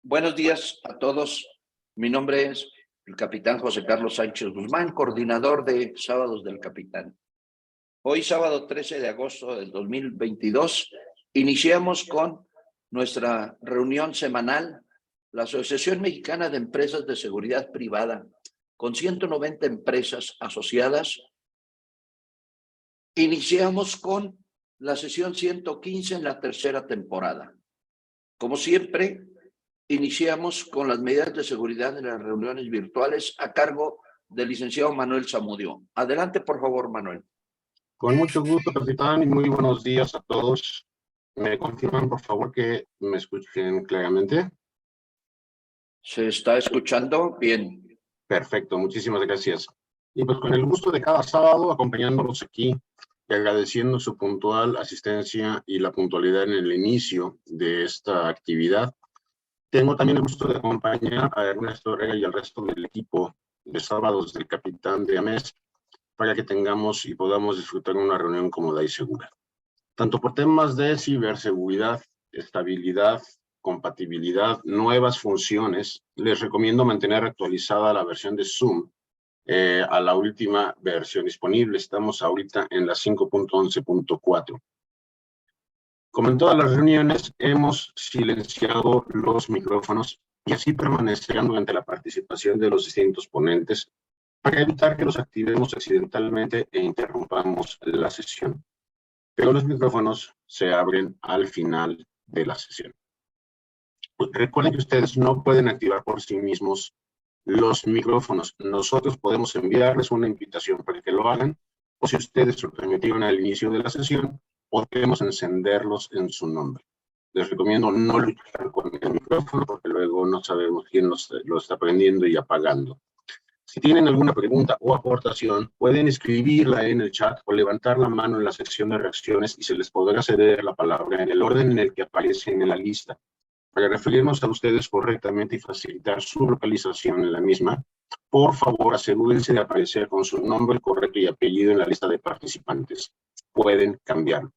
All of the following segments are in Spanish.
Buenos días a todos. Mi nombre es el capitán José Carlos Sánchez Guzmán, coordinador de Sábados del Capitán. Hoy, sábado 13 de agosto del 2022, iniciamos con nuestra reunión semanal, la Asociación Mexicana de Empresas de Seguridad Privada, con 190 empresas asociadas. Iniciamos con la sesión 115 en la tercera temporada. Como siempre, iniciamos con las medidas de seguridad en las reuniones virtuales a cargo del licenciado Manuel Zamudio. Adelante, por favor, Manuel. Con mucho gusto, capitán, y muy buenos días a todos. ¿Me confirman, por favor, que me escuchen claramente? ¿Se está escuchando? Bien. Perfecto, muchísimas gracias. Y pues con el gusto de cada sábado, acompañándolos aquí y agradeciendo su puntual asistencia y la puntualidad en el inicio de esta actividad. Tengo también el gusto de acompañar a Ernesto Herrera y al resto del equipo de Sábados del Capitán de AMES para que tengamos y podamos disfrutar una reunión cómoda y segura. Tanto por temas de ciberseguridad, estabilidad, compatibilidad, nuevas funciones, les recomiendo mantener actualizada la versión de Zoom a la última versión disponible. Estamos ahorita en la 5.11.4. Como en todas las reuniones, hemos silenciado los micrófonos y así permanecerán durante la participación de los distintos ponentes para evitar que los activemos accidentalmente e interrumpamos la sesión. Pero los micrófonos se abren al final de la sesión. Recuerden que ustedes no pueden activar por sí mismos los micrófonos. Nosotros podemos enviarles una invitación para que lo hagan, o si ustedes lo permitieron al inicio de la sesión, podemos encenderlos en su nombre. Les recomiendo no luchar con el micrófono porque luego no sabemos quién lo está prendiendo y apagando. Si tienen alguna pregunta o aportación, pueden escribirla en el chat o levantar la mano en la sección de reacciones y se les podrá ceder la palabra en el orden en el que aparecen en la lista. Para referirnos a ustedes correctamente y facilitar su localización en la misma, por favor asegúrense de aparecer con su nombre correcto y apellido en la lista de participantes. Pueden cambiarlo.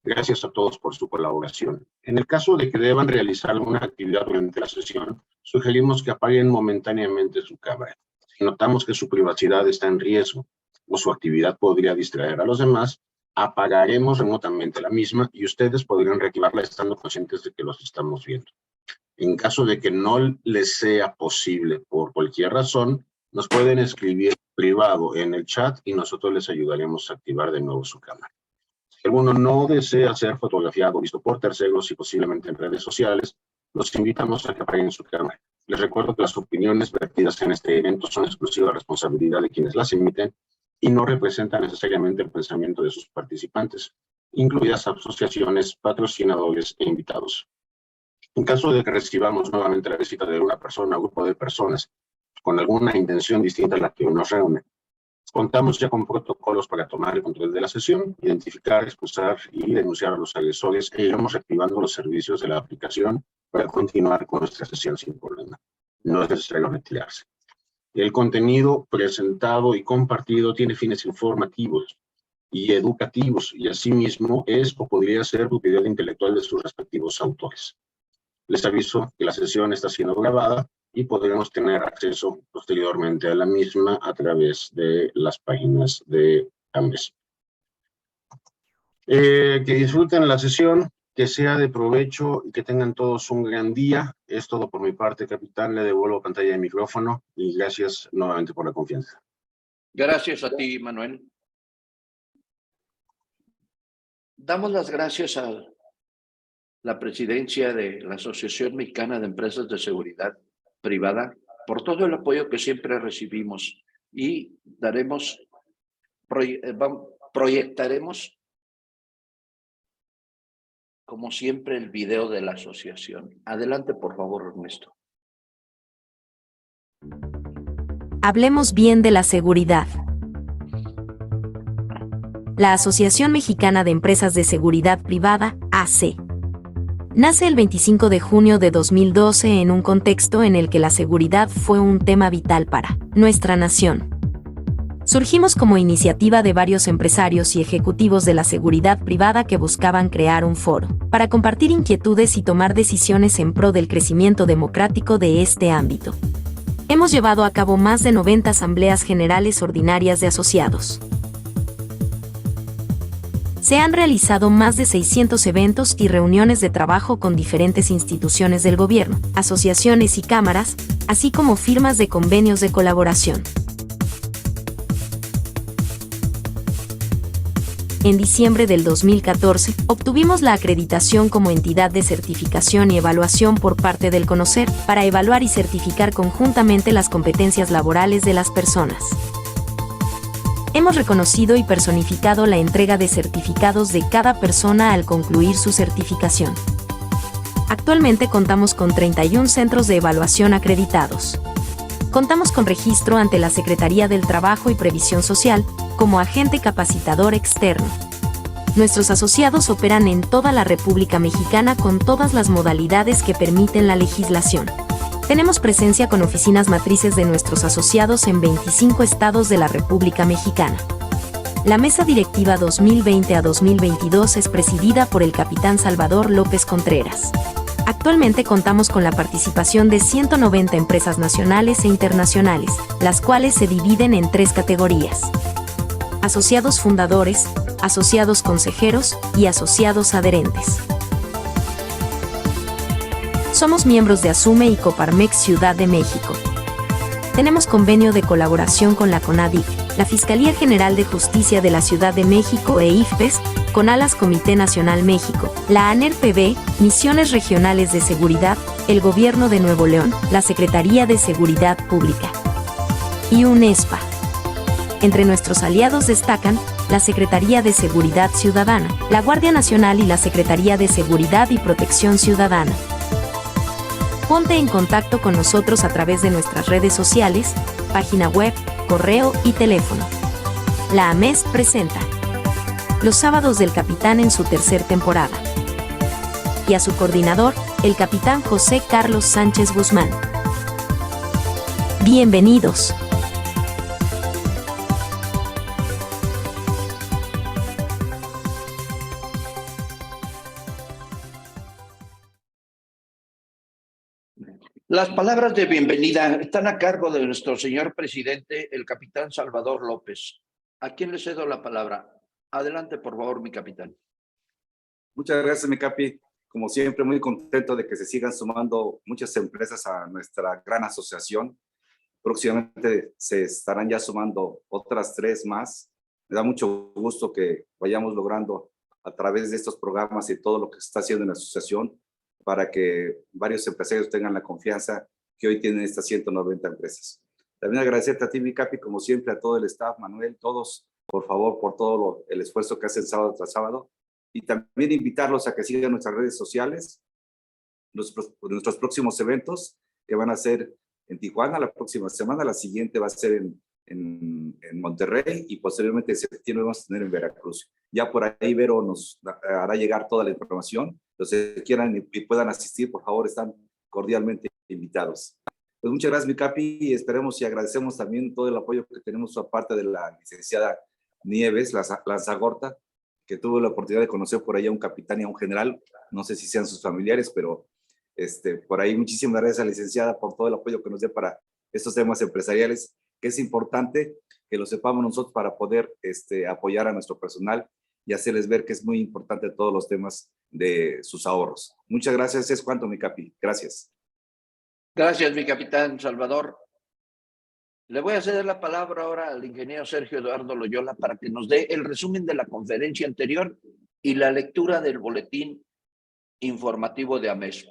Gracias a todos por su colaboración. En el caso de que deban realizar alguna actividad durante la sesión, sugerimos que apaguen momentáneamente su cámara. Si notamos que su privacidad está en riesgo o su actividad podría distraer a los demás, apagaremos remotamente la misma y ustedes podrán reactivarla estando conscientes de que los estamos viendo. En caso de que no les sea posible por cualquier razón, nos pueden escribir privado en el chat y nosotros les ayudaremos a activar de nuevo su cámara. Si alguno no desea ser fotografiado o visto por terceros y posiblemente en redes sociales, los invitamos a que apaguen su cámara. Les recuerdo que las opiniones vertidas en este evento son exclusiva responsabilidad de quienes las emiten y no representan necesariamente el pensamiento de sus participantes, incluidas asociaciones, patrocinadores e invitados. En caso de que recibamos nuevamente la visita de una persona o grupo de personas con alguna intención distinta a la que nos reúne, contamos ya con protocolos para tomar el control de la sesión, identificar, expulsar y denunciar a los agresores e iremos reactivando los servicios de la aplicación para continuar con nuestra sesión sin problema. No es necesario retirarse. El contenido presentado y compartido tiene fines informativos y educativos y asimismo es o podría ser propiedad intelectual de sus respectivos autores. Les aviso que la sesión está siendo grabada y podremos tener acceso posteriormente a la misma a través de las páginas de AMES. Que disfruten la sesión, que sea de provecho y que tengan todos un gran día. Es todo por mi parte, capitán. Le devuelvo pantalla de micrófono y gracias nuevamente por la confianza. Gracias a ti, Manuel. Damos las gracias a la presidencia de la Asociación Mexicana de Empresas de Seguridad Privada por todo el apoyo que siempre recibimos y proyectaremos como siempre el video de la asociación. Adelante, por favor, Ernesto. Hablemos bien de la seguridad. La Asociación Mexicana de Empresas de Seguridad Privada, AC, nace el 25 de junio de 2012 en un contexto en el que la seguridad fue un tema vital para nuestra nación. Surgimos como iniciativa de varios empresarios y ejecutivos de la seguridad privada que buscaban crear un foro para compartir inquietudes y tomar decisiones en pro del crecimiento democrático de este ámbito. Hemos llevado a cabo más de 90 asambleas generales ordinarias de asociados. Se han realizado más de 600 eventos y reuniones de trabajo con diferentes instituciones del gobierno, asociaciones y cámaras, así como firmas de convenios de colaboración. En diciembre del 2014, obtuvimos la acreditación como entidad de certificación y evaluación por parte del CONOCER para evaluar y certificar conjuntamente las competencias laborales de las personas. Hemos reconocido y personificado la entrega de certificados de cada persona al concluir su certificación. Actualmente contamos con 31 centros de evaluación acreditados. Contamos con registro ante la Secretaría del Trabajo y Previsión Social como agente capacitador externo. Nuestros asociados operan en toda la República Mexicana con todas las modalidades que permiten la legislación. Tenemos presencia con oficinas matrices de nuestros asociados en 25 estados de la República Mexicana. La mesa directiva 2020 a 2022 es presidida por el capitán Salvador López Contreras. Actualmente contamos con la participación de 190 empresas nacionales e internacionales, las cuales se dividen en 3 categorías: asociados fundadores, asociados consejeros y asociados adherentes. Somos miembros de Asume y Coparmex Ciudad de México. Tenemos convenio de colaboración con la CONADIC, la Fiscalía General de Justicia de la Ciudad de México e IFPES, con Alas Comité Nacional México, la ANER-PB, Misiones Regionales de Seguridad, el Gobierno de Nuevo León, la Secretaría de Seguridad Pública y UNESPA. Entre nuestros aliados destacan la Secretaría de Seguridad Ciudadana, la Guardia Nacional y la Secretaría de Seguridad y Protección Ciudadana. Ponte en contacto con nosotros a través de nuestras redes sociales, página web, correo y teléfono. La AMES presenta Los Sábados del Capitán en su 3ª temporada. Y a su coordinador, el capitán José Carlos Sánchez Guzmán. Bienvenidos. Las palabras de bienvenida están a cargo de nuestro señor presidente, el capitán Salvador López. ¿A quién le cedo la palabra? Adelante, por favor, mi capitán. Muchas gracias, mi capi. Como siempre, muy contento de que se sigan sumando muchas empresas a nuestra gran asociación. Próximamente se estarán ya sumando otras 3 más. Me da mucho gusto que vayamos logrando a través de estos programas y todo lo que se está haciendo en la asociación para que varios empresarios tengan la confianza que hoy tienen estas 190 empresas. También agradecerte a ti, mi capi, como siempre, a todo el staff, Manuel, todos, por favor, por todo el esfuerzo que hacen sábado tras sábado. Y también invitarlos a que sigan nuestras redes sociales, nuestros próximos eventos que van a ser en Tijuana la próxima semana, la siguiente va a ser en Monterrey y posteriormente en septiembre vamos a tener en Veracruz. Ya por ahí Vero nos hará llegar toda la información. Los que quieran y puedan asistir, por favor, están cordialmente invitados. Pues muchas gracias, mi capi, y esperemos y agradecemos también todo el apoyo que tenemos por parte de la licenciada Nieves Lanzagorta, que tuve la oportunidad de conocer por ahí a un capitán y a un general, no sé si sean sus familiares, pero por ahí muchísimas gracias a la licenciada por todo el apoyo que nos dé para estos temas empresariales, que es importante que lo sepamos nosotros para poder apoyar a nuestro personal y hacerles ver que es muy importante todos los temas de sus ahorros. Muchas gracias, es cuanto, mi capi. Gracias. Gracias, mi capitán Salvador. Le voy a ceder la palabra ahora al ingeniero Sergio Eduardo Loyola para que nos dé el resumen de la conferencia anterior y la lectura del boletín informativo de AMES.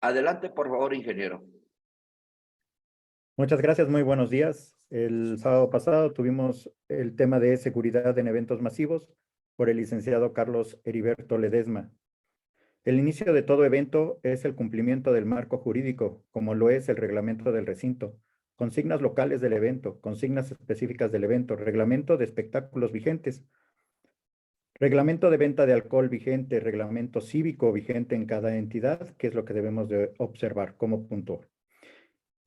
Adelante, por favor, ingeniero. Muchas gracias, muy buenos días. El sábado pasado tuvimos el tema de seguridad en eventos masivos por el licenciado Carlos Heriberto Ledesma. El inicio de todo evento es el cumplimiento del marco jurídico, como lo es el reglamento del recinto, consignas locales del evento, consignas específicas del evento, reglamento de espectáculos vigentes, reglamento de venta de alcohol vigente, reglamento cívico vigente en cada entidad, que es lo que debemos de observar como punto.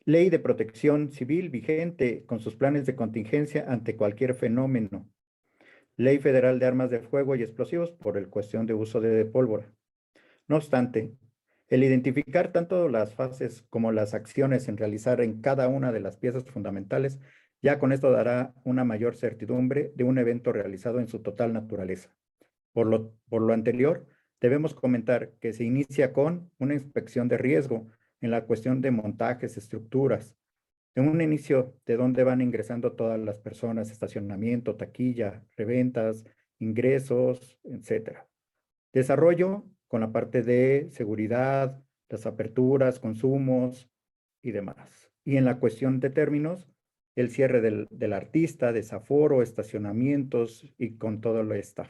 Ley de Protección Civil vigente con sus planes de contingencia ante cualquier fenómeno. Ley Federal de Armas de Fuego y Explosivos por el cuestión de uso de pólvora. No obstante, el identificar tanto las fases como las acciones en realizar en cada una de las piezas fundamentales, ya con esto dará una mayor certidumbre de un evento realizado en su total naturaleza. Por lo anterior, debemos comentar que se inicia con una inspección de riesgo en la cuestión de montajes, estructuras, en un inicio de dónde van ingresando todas las personas, estacionamiento, taquilla, reventas, ingresos, etcétera. Desarrollo con la parte de seguridad, las aperturas, consumos y demás. Y en la cuestión de términos, el cierre del artista, desaforo, estacionamientos y con todo el staff.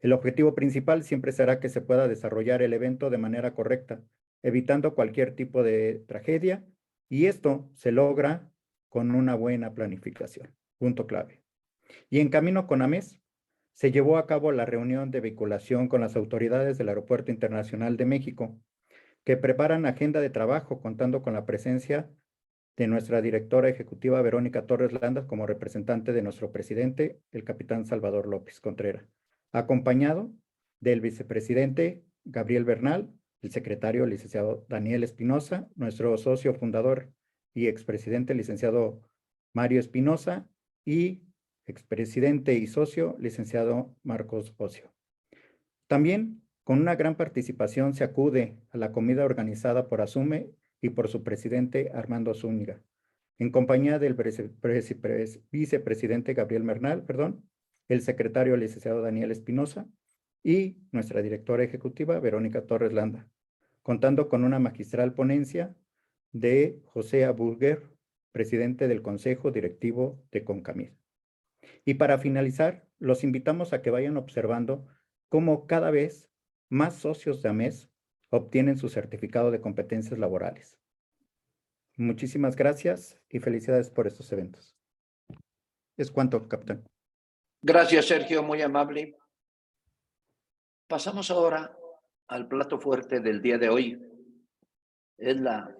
El objetivo principal siempre será que se pueda desarrollar el evento de manera correcta, evitando cualquier tipo de tragedia, y esto se logra con una buena planificación. Punto clave. Y en camino con AMES, se llevó a cabo la reunión de vinculación con las autoridades del Aeropuerto Internacional de México, que preparan agenda de trabajo contando con la presencia de nuestra directora ejecutiva Verónica Torres Landa como representante de nuestro presidente, el capitán Salvador López Contreras, acompañado del vicepresidente Gabriel Bernal, el secretario licenciado Daniel Espinosa, nuestro socio fundador y expresidente licenciado Mario Espinosa y expresidente y socio licenciado Marcos Ocio. También con una gran participación se acude a la comida organizada por ASUME y por su presidente Armando Zúñiga, en compañía del vicepresidente Gabriel Bernal, el secretario licenciado Daniel Espinosa y nuestra directora ejecutiva Verónica Torres Landa, contando con una magistral ponencia de José Aburger, presidente del Consejo Directivo de CONCAMID. Y para finalizar, los invitamos a que vayan observando cómo cada vez más socios de AMES obtienen su certificado de competencias laborales. Muchísimas gracias y felicidades por estos eventos. Es cuanto, capitán. Gracias, Sergio, muy amable. Pasamos ahora al plato fuerte del día de hoy. Es la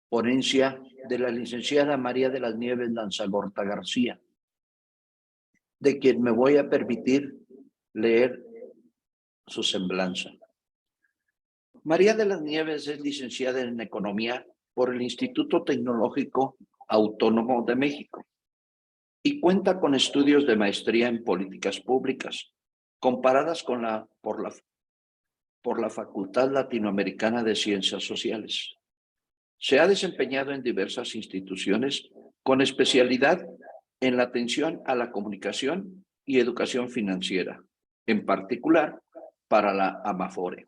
ponencia de la licenciada María de las Nieves Lanzagorta García, de quien me voy a permitir leer su semblanza. María de las Nieves es licenciada en Economía por el Instituto Tecnológico Autónomo de México y cuenta con estudios de maestría en políticas públicas, comparadas con por la Facultad Latinoamericana de Ciencias Sociales. Se ha desempeñado en diversas instituciones con especialidad en la atención a la comunicación y educación financiera, en particular para la Amafore,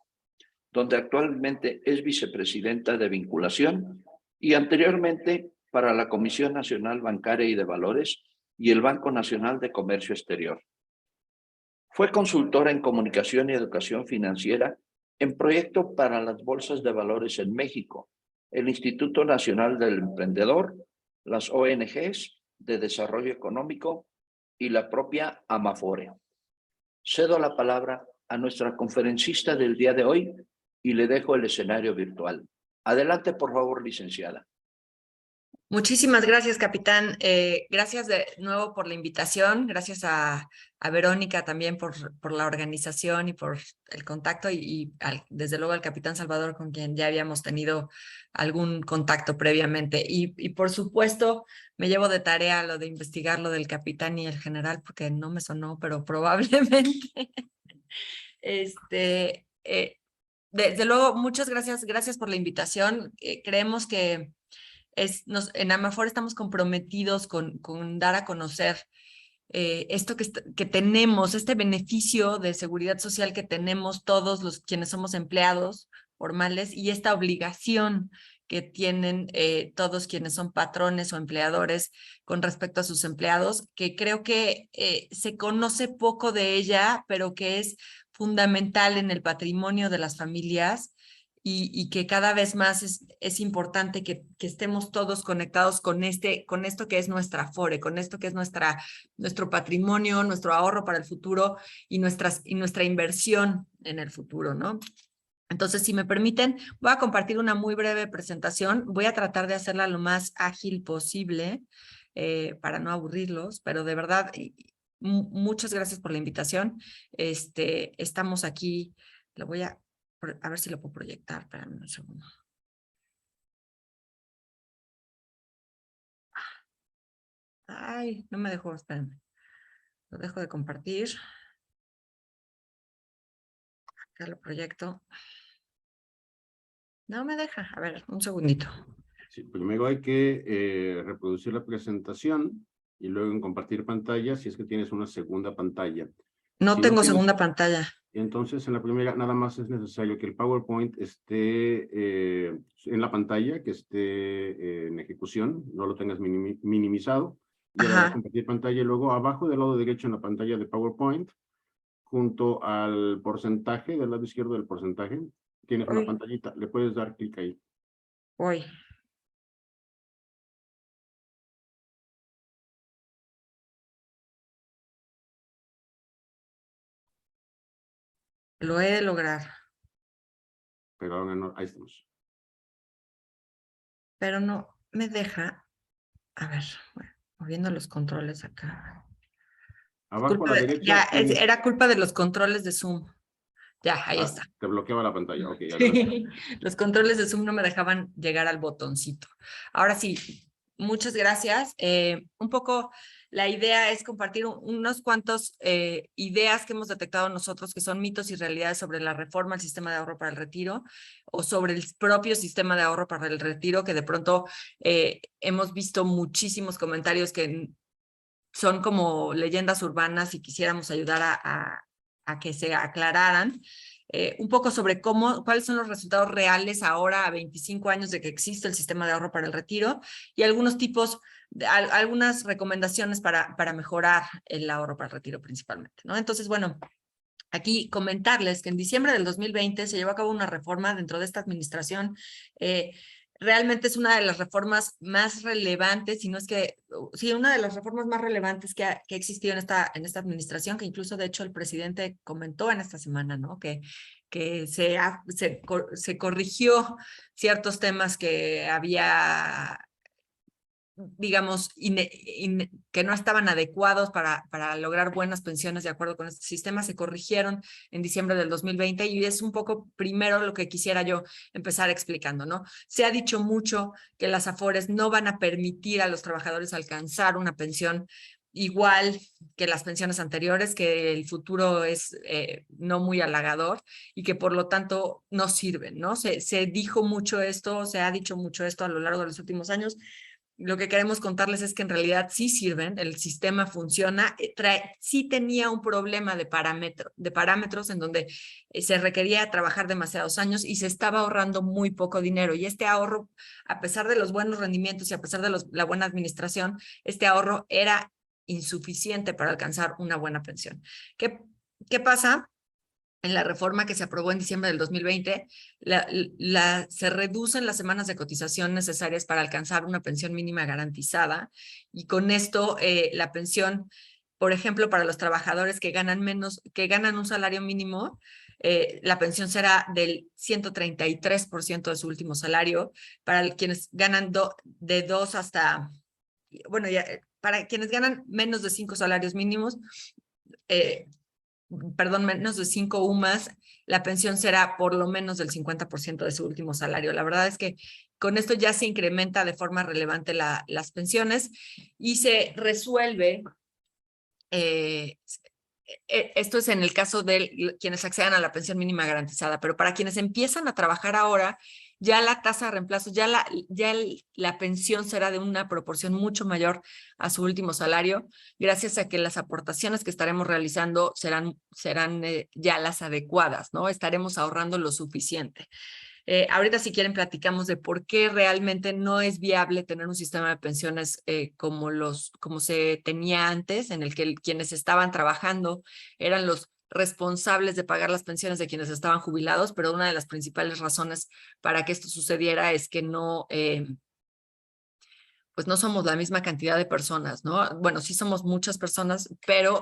donde actualmente es vicepresidenta de vinculación y anteriormente para la Comisión Nacional Bancaria y de Valores y el Banco Nacional de Comercio Exterior. Fue consultora en comunicación y educación financiera en proyectos para las bolsas de valores en México, el Instituto Nacional del Emprendedor, las ONGs de Desarrollo Económico y la propia Amafore. Cedo la palabra a nuestra conferencista del día de hoy y le dejo el escenario virtual. Adelante, por favor, licenciada. Muchísimas gracias, capitán. Gracias de nuevo por la invitación. Gracias a Verónica también por la organización y por el contacto y desde luego al capitán Salvador, con quien ya habíamos tenido algún contacto previamente. Y por supuesto, me llevo de tarea lo de investigar lo del capitán y el general, porque no me sonó, pero probablemente. Desde luego, muchas gracias por la invitación. Creemos que en Amafor estamos comprometidos con dar a conocer esto que tenemos, este beneficio de seguridad social que tenemos todos los quienes somos empleados formales y esta obligación que tienen todos quienes son patrones o empleadores con respecto a sus empleados, que creo que se conoce poco de ella, pero que es fundamental en el patrimonio de las familias. Y que cada vez más es importante que estemos todos conectados con esto que es nuestra Afore, con esto que es nuestro patrimonio, nuestro ahorro para el futuro y nuestra inversión en el futuro, ¿no? Entonces, si me permiten, voy a compartir una muy breve presentación. Voy a tratar de hacerla lo más ágil posible para no aburrirlos, pero de verdad, muchas gracias por la invitación. Estamos aquí, lo voy a ver si lo puedo proyectar. Espérame un segundo. Ay, no me dejó, espérenme. Lo dejo de compartir. Acá lo proyecto. No me deja. A ver, un segundito. Sí, primero hay que reproducir la presentación y luego en compartir pantalla si es que tienes una segunda pantalla. No Si tengo tienes, segunda pantalla. entonces en la primera nada más es necesario que el PowerPoint esté en la pantalla, que esté en ejecución, no lo tengas minimizado. Y le das Ajá. compartir pantalla y luego abajo del lado derecho en la pantalla de PowerPoint, junto al porcentaje, del lado izquierdo del porcentaje, tienes una Uy. pantallita, le puedes dar clic ahí. Voy. Lo he de lograr, Pero ahora no, ahí estamos. pero no me deja. A ver, bueno, moviendo los controles acá. Abajo a la derecha tienes... Era culpa de los controles de Zoom. Ya, ahí está. Te bloqueaba la pantalla. Ok, adelante. Los controles de Zoom no me dejaban llegar al botoncito. Ahora sí, muchas gracias. Un poco la idea es compartir unos cuantos ideas que hemos detectado nosotros que son mitos y realidades sobre la reforma al sistema de ahorro para el retiro o sobre el propio sistema de ahorro para el retiro, que de pronto hemos visto muchísimos comentarios que son como leyendas urbanas y quisiéramos ayudar a que se aclararan. Un poco sobre cuáles son los resultados reales ahora a 25 años de que existe el sistema de ahorro para el retiro y algunos tipos, algunas recomendaciones para mejorar el ahorro para el retiro principalmente, ¿no? Entonces, bueno, aquí comentarles que en diciembre del 2020 se llevó a cabo una reforma dentro de esta administración. Realmente es una de las reformas más relevantes, si no es que, sí, una de las reformas más relevantes que ha existido en esta administración, que incluso de hecho el presidente comentó en esta semana, ¿no? Que se corrigió ciertos temas que había, digamos, que no estaban adecuados para lograr buenas pensiones de acuerdo con este sistema, se corrigieron en diciembre del 2020 y es un poco primero lo que quisiera yo empezar explicando, ¿no? Se ha dicho mucho que las AFORES no van a permitir a los trabajadores alcanzar una pensión igual que las pensiones anteriores, que el futuro es no muy halagador y que por lo tanto no sirven, ¿no? Se dijo mucho esto, se ha dicho mucho esto a lo largo de los últimos años. Lo que queremos contarles es que en realidad sí sirven, el sistema funciona, sí tenía un problema de parámetros en donde se requería trabajar demasiados años y se estaba ahorrando muy poco dinero. Y este ahorro, a pesar de los buenos rendimientos y a pesar de la buena administración, este ahorro era insuficiente para alcanzar una buena pensión. ¿Qué pasa? En la reforma que se aprobó en diciembre del 2020, se reducen las semanas de cotización necesarias para alcanzar una pensión mínima garantizada y con esto la pensión, por ejemplo, para los trabajadores que ganan un salario mínimo, la pensión será del 133% de su último salario. Para quienes ganan de 2 hasta, bueno, para quienes ganan menos de 5 salarios mínimos, menos de 5 UMAS, la pensión será por lo menos del 50% de su último salario. La verdad es que con esto ya se incrementa de forma relevante las pensiones y se resuelve, esto es en el caso de quienes accedan a la pensión mínima garantizada, pero para quienes empiezan a trabajar ahora, ya la tasa de reemplazo, ya la pensión será de una proporción mucho mayor a su último salario, gracias a que las aportaciones que estaremos realizando serán ya las adecuadas, ¿no? Estaremos ahorrando lo suficiente. Ahorita si quieren platicamos de por qué realmente no es viable tener un sistema de pensiones como se tenía antes, en el que quienes estaban trabajando eran los responsables de pagar las pensiones de quienes estaban jubilados, pero una de las principales razones para que esto sucediera es que pues no somos la misma cantidad de personas, ¿no? Bueno, sí somos muchas personas, pero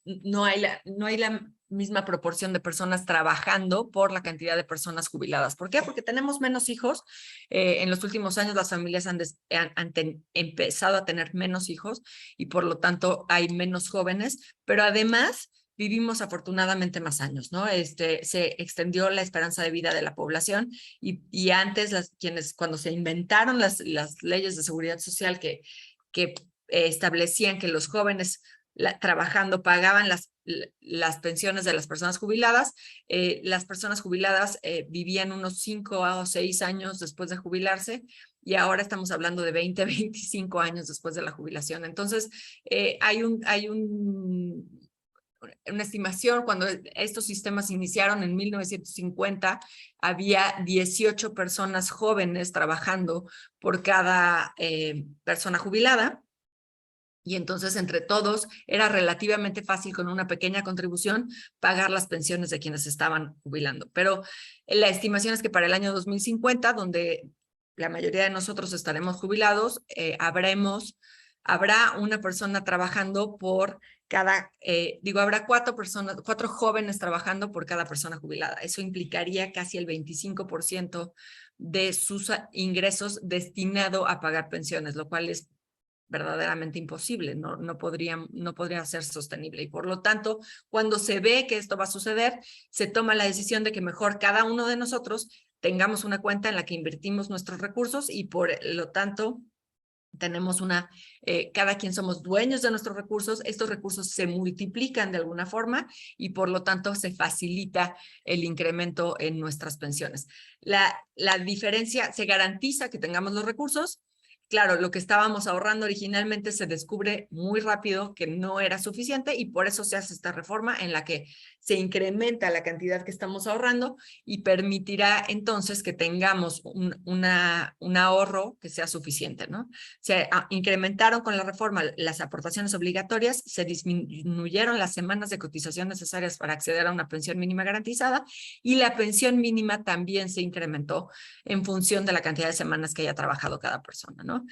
no hay misma proporción de personas trabajando por la cantidad de personas jubiladas. ¿Por qué? Porque tenemos menos hijos. En los últimos años las familias han empezado a tener menos hijos y por lo tanto hay menos jóvenes, pero además vivimos afortunadamente más años, ¿no? Se extendió la esperanza de vida de la población y antes cuando se inventaron las leyes de seguridad social que establecían que los jóvenes trabajando pagaban las pensiones de las personas jubiladas. Las personas jubiladas vivían unos 5 o 6 años después de jubilarse y ahora estamos hablando de 20, 25 años después de la jubilación. Entonces, hay una estimación. Cuando estos sistemas iniciaron en 1950, había 18 personas jóvenes trabajando por cada persona jubilada. Y entonces, entre todos, era relativamente fácil con una pequeña contribución pagar las pensiones de quienes estaban jubilando. Pero la estimación es que para el año 2050, donde la mayoría de nosotros estaremos jubilados, habrá una persona trabajando por habrá 4 jóvenes trabajando por cada persona jubilada. Eso implicaría casi el 25% de sus ingresos destinado a pagar pensiones, lo cual es verdaderamente imposible, no podría ser sostenible. Y por lo tanto, cuando se ve que esto va a suceder, se toma la decisión de que mejor cada uno de nosotros tengamos una cuenta en la que invertimos nuestros recursos y por lo tanto tenemos cada quien somos dueños de nuestros recursos. Estos recursos se multiplican de alguna forma y por lo tanto se facilita el incremento en nuestras pensiones. La diferencia, se garantiza que tengamos los recursos. Claro, lo que estábamos ahorrando originalmente se descubre muy rápido que no era suficiente y por eso se hace esta reforma en la que se incrementa la cantidad que estamos ahorrando y permitirá entonces que tengamos un ahorro que sea suficiente, ¿no? Se incrementaron con la reforma las aportaciones obligatorias, se disminuyeron las semanas de cotización necesarias para acceder a una pensión mínima garantizada y la pensión mínima también se incrementó en función de la cantidad de semanas que haya trabajado cada persona, ¿no?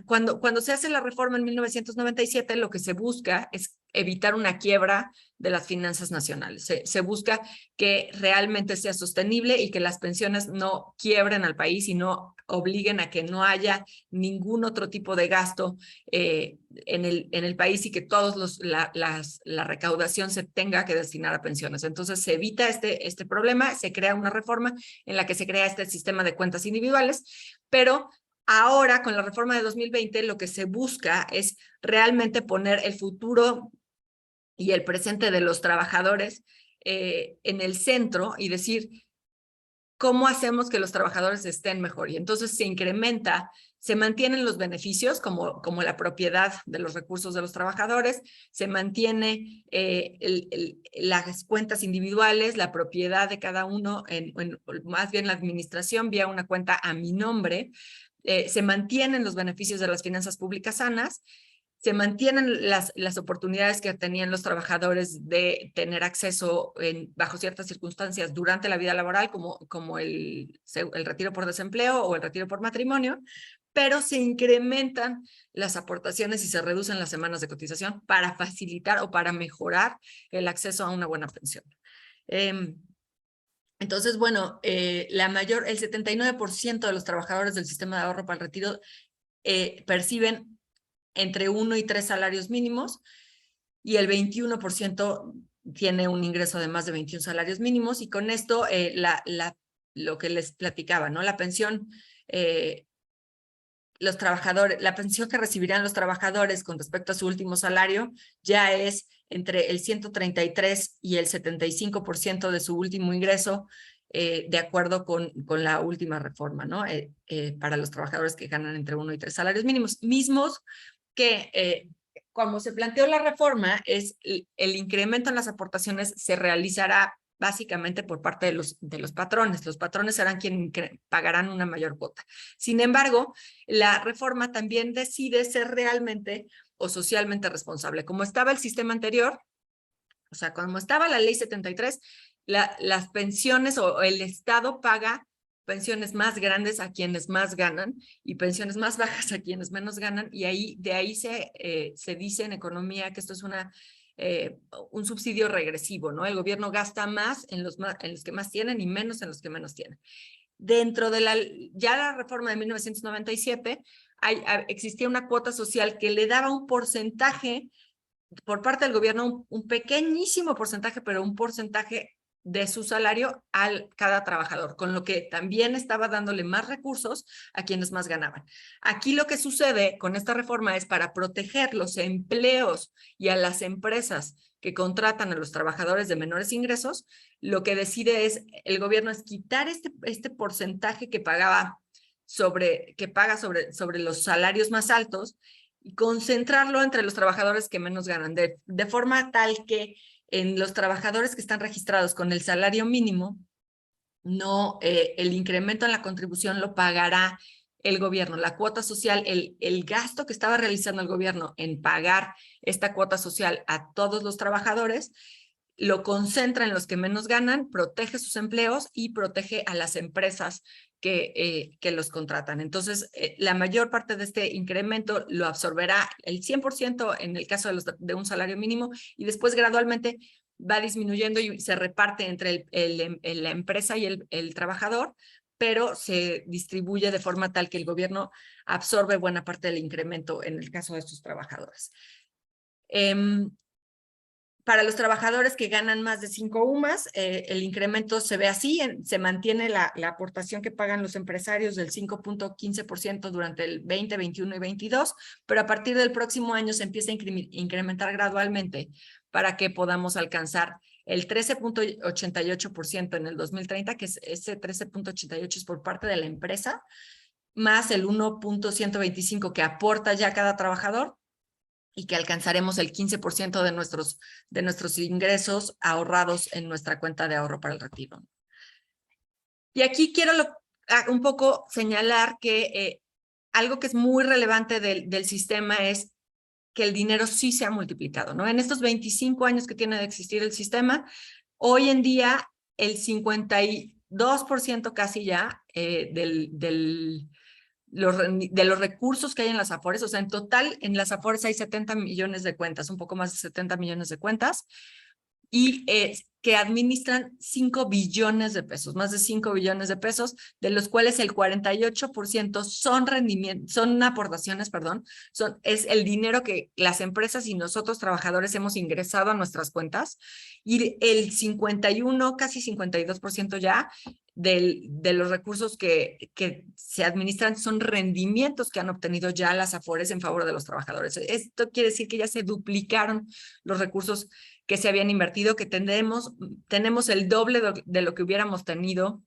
Cuando se hace la reforma en 1997, lo que se busca es evitar una quiebra de las finanzas nacionales. Se busca que realmente sea sostenible y que las pensiones no quiebren al país y no obliguen a que no haya ningún otro tipo de gasto en el país y que todos la recaudación se tenga que destinar a pensiones. Entonces se evita este problema, se crea una reforma en la que se crea este sistema de cuentas individuales, pero ahora, con la reforma de 2020, lo que se busca es realmente poner el futuro y el presente de los trabajadores en el centro y decir, ¿cómo hacemos que los trabajadores estén mejor? Y entonces se mantienen los beneficios como la propiedad de los recursos de los trabajadores, se mantiene las cuentas individuales, la propiedad de cada uno, más bien la administración vía una cuenta a mi nombre, se mantienen los beneficios de las finanzas públicas sanas, se mantienen las oportunidades que tenían los trabajadores de tener acceso bajo ciertas circunstancias durante la vida laboral, como el retiro por desempleo o el retiro por matrimonio, pero se incrementan las aportaciones y se reducen las semanas de cotización para facilitar o para mejorar el acceso a una buena pensión. Entonces, bueno, el 79% de los trabajadores del sistema de ahorro para el retiro perciben entre 1 y 3 salarios mínimos y el 21% tiene un ingreso de más de 21 salarios mínimos y con esto lo que les platicaba, ¿no? La pensión la pensión que recibirán los trabajadores con respecto a su último salario ya es entre el 133 y el 75% de su último ingreso, de acuerdo con la última reforma, ¿no? Para los trabajadores que ganan entre 1 y 3 salarios mínimos, mismos que cuando se planteó la reforma, el incremento en las aportaciones se realizará básicamente por parte de los patrones. Los patrones serán quienes pagarán una mayor cuota. Sin embargo, la reforma también decide ser realmente o socialmente responsable. Como estaba el sistema anterior, o sea, como estaba la ley 73, las pensiones o el Estado paga pensiones más grandes a quienes más ganan y pensiones más bajas a quienes menos ganan, y de ahí se dice en economía que esto es una un subsidio regresivo, ¿no? El gobierno gasta más en los que más tienen y menos en los que menos tienen. Dentro de la reforma de 1997, existía una cuota social que le daba un porcentaje por parte del gobierno, un pequeñísimo porcentaje, pero un porcentaje de su salario a cada trabajador, con lo que también estaba dándole más recursos a quienes más ganaban. Aquí lo que sucede con esta reforma es para proteger los empleos y a las empresas que contratan a los trabajadores de menores ingresos, lo que decide el gobierno es quitar este porcentaje que paga sobre los salarios más altos y concentrarlo entre los trabajadores que menos ganan, de forma tal que en los trabajadores que están registrados con el salario mínimo, no, el incremento en la contribución lo pagará el gobierno. La cuota social, el gasto que estaba realizando el gobierno en pagar esta cuota social a todos los trabajadores, lo concentra en los que menos ganan, protege sus empleos y protege a las empresas que los contratan. Entonces, la mayor parte de este incremento lo absorberá el 100% en el caso de un salario mínimo y después gradualmente va disminuyendo y se reparte entre la empresa y el trabajador, pero se distribuye de forma tal que el gobierno absorbe buena parte del incremento en el caso de estos trabajadores. Para los trabajadores que ganan más de 5 UMAS, el incremento se ve así, se mantiene la aportación que pagan los empresarios del 5.15% durante el 20, 21 y 22, pero a partir del próximo año se empieza a incrementar gradualmente para que podamos alcanzar el 13.88% en el 2030, que ese 13.88 es por parte de la empresa, más el 1.125 que aporta ya cada trabajador, y que alcanzaremos el 15% de nuestros ingresos ahorrados en nuestra cuenta de ahorro para el retiro. Y aquí quiero un poco señalar que algo que es muy relevante del sistema es que el dinero sí se ha multiplicado, ¿no? En estos 25 años que tiene de existir el sistema, hoy en día el 52% casi ya de los recursos que hay en las Afores, o sea, en total en las Afores hay 70 millones de cuentas, un poco más de 70 millones de cuentas, y que administran 5 billones de pesos, más de 5 billones de pesos, de los cuales el 48% son aportaciones, es el dinero que las empresas y nosotros trabajadores hemos ingresado a nuestras cuentas, y el 51, casi 52% ya de los recursos que se administran son rendimientos que han obtenido ya las Afores en favor de los trabajadores. Esto quiere decir que ya se duplicaron los recursos que se habían invertido, que tenemos el doble de lo que hubiéramos tenido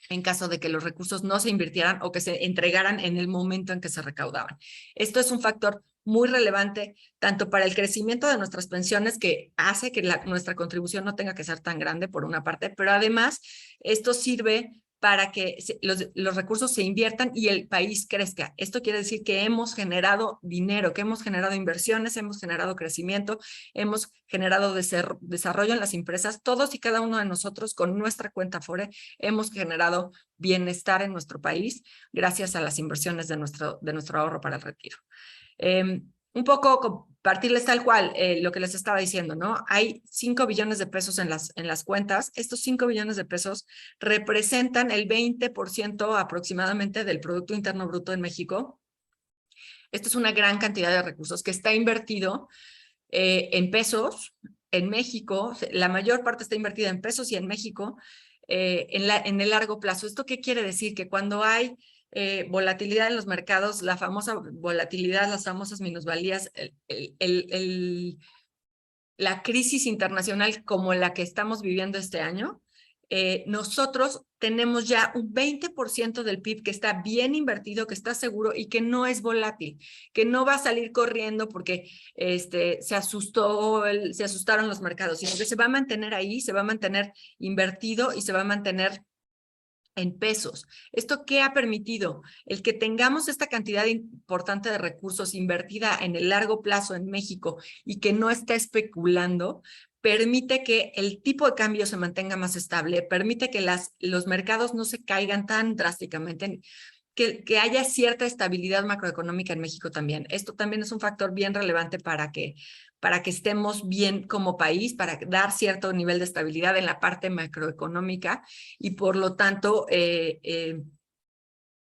en caso de que los recursos no se invirtieran o que se entregaran en el momento en que se recaudaban. Esto es un factor muy relevante tanto para el crecimiento de nuestras pensiones, que hace que nuestra contribución no tenga que ser tan grande por una parte, pero además esto sirve para que los recursos se inviertan y el país crezca. Esto quiere decir que hemos generado dinero, que hemos generado inversiones, hemos generado crecimiento, hemos generado desarrollo en las empresas. Todos y cada uno de nosotros con nuestra cuenta Afore hemos generado bienestar en nuestro país gracias a las inversiones de nuestro ahorro para el retiro. Un poco compartirles tal cual lo que les estaba diciendo, ¿no? Hay 5 billones de pesos en las cuentas. Estos 5 billones de pesos representan el 20% aproximadamente del Producto Interno Bruto en México. Esto es una gran cantidad de recursos que está invertido en pesos en México. La mayor parte está invertida en pesos y en México en el largo plazo. ¿Esto qué quiere decir? Que cuando hay volatilidad en los mercados, la famosa volatilidad, las famosas minusvalías, la crisis internacional como la que estamos viviendo este año, nosotros tenemos ya un 20% del PIB que está bien invertido, que está seguro y que no es volátil, que no va a salir corriendo porque se asustaron los mercados, sino que se va a mantener ahí, se va a mantener invertido y se va a mantener en pesos. ¿Esto qué ha permitido? El que tengamos esta cantidad importante de recursos invertida en el largo plazo en México y que no está especulando, permite que el tipo de cambio se mantenga más estable, permite que los mercados no se caigan tan drásticamente. que haya cierta estabilidad macroeconómica en México también. Esto también es un factor bien relevante para que estemos bien como país, para dar cierto nivel de estabilidad en la parte macroeconómica y por lo tanto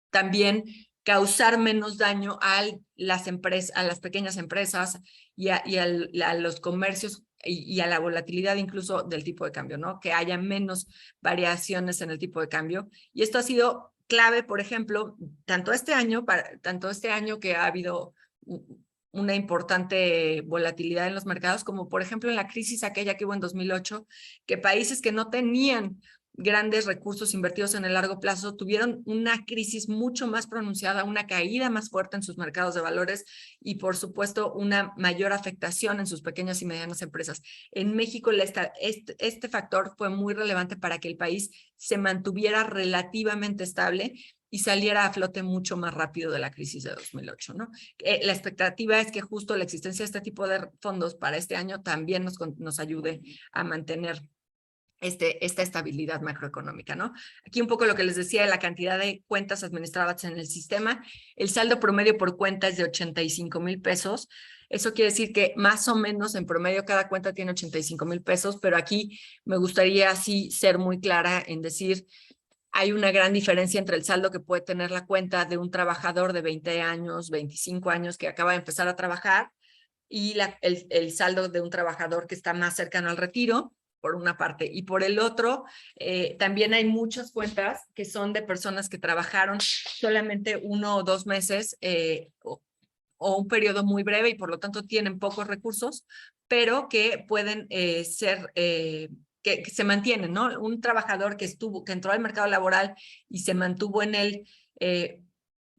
también causar menos daño a las empresas, a las pequeñas empresas y a los comercios y a la volatilidad incluso del tipo de cambio, ¿no? Que haya menos variaciones en el tipo de cambio. Y esto ha sido clave, por ejemplo, tanto este año que ha habido una importante volatilidad en los mercados, como por ejemplo en la crisis aquella que hubo en 2008, que países que no tenían grandes recursos invertidos en el largo plazo tuvieron una crisis mucho más pronunciada, una caída más fuerte en sus mercados de valores y por supuesto una mayor afectación en sus pequeñas y medianas empresas. En México este factor fue muy relevante para que el país se mantuviera relativamente estable y saliera a flote mucho más rápido de la crisis de 2008, ¿no? La expectativa es que justo la existencia de este tipo de fondos para este año también nos ayude a mantener esta estabilidad macroeconómica, ¿no? Aquí un poco lo que les decía de la cantidad de cuentas administradas en el sistema. El saldo promedio por cuenta es de 85,000 pesos. Eso quiere decir que más o menos en promedio cada cuenta tiene 85,000 pesos, pero aquí me gustaría así ser muy clara en decir, hay una gran diferencia entre el saldo que puede tener la cuenta de un trabajador de 20 años, 25 años que acaba de empezar a trabajar y el saldo de un trabajador que está más cercano al retiro, por una parte, y por el otro, también hay muchas cuentas que son de personas que trabajaron solamente 1 o 2 meses o un periodo muy breve y por lo tanto tienen pocos recursos, pero que pueden ser, que se mantienen, ¿no? Un trabajador que entró al mercado laboral y se mantuvo en él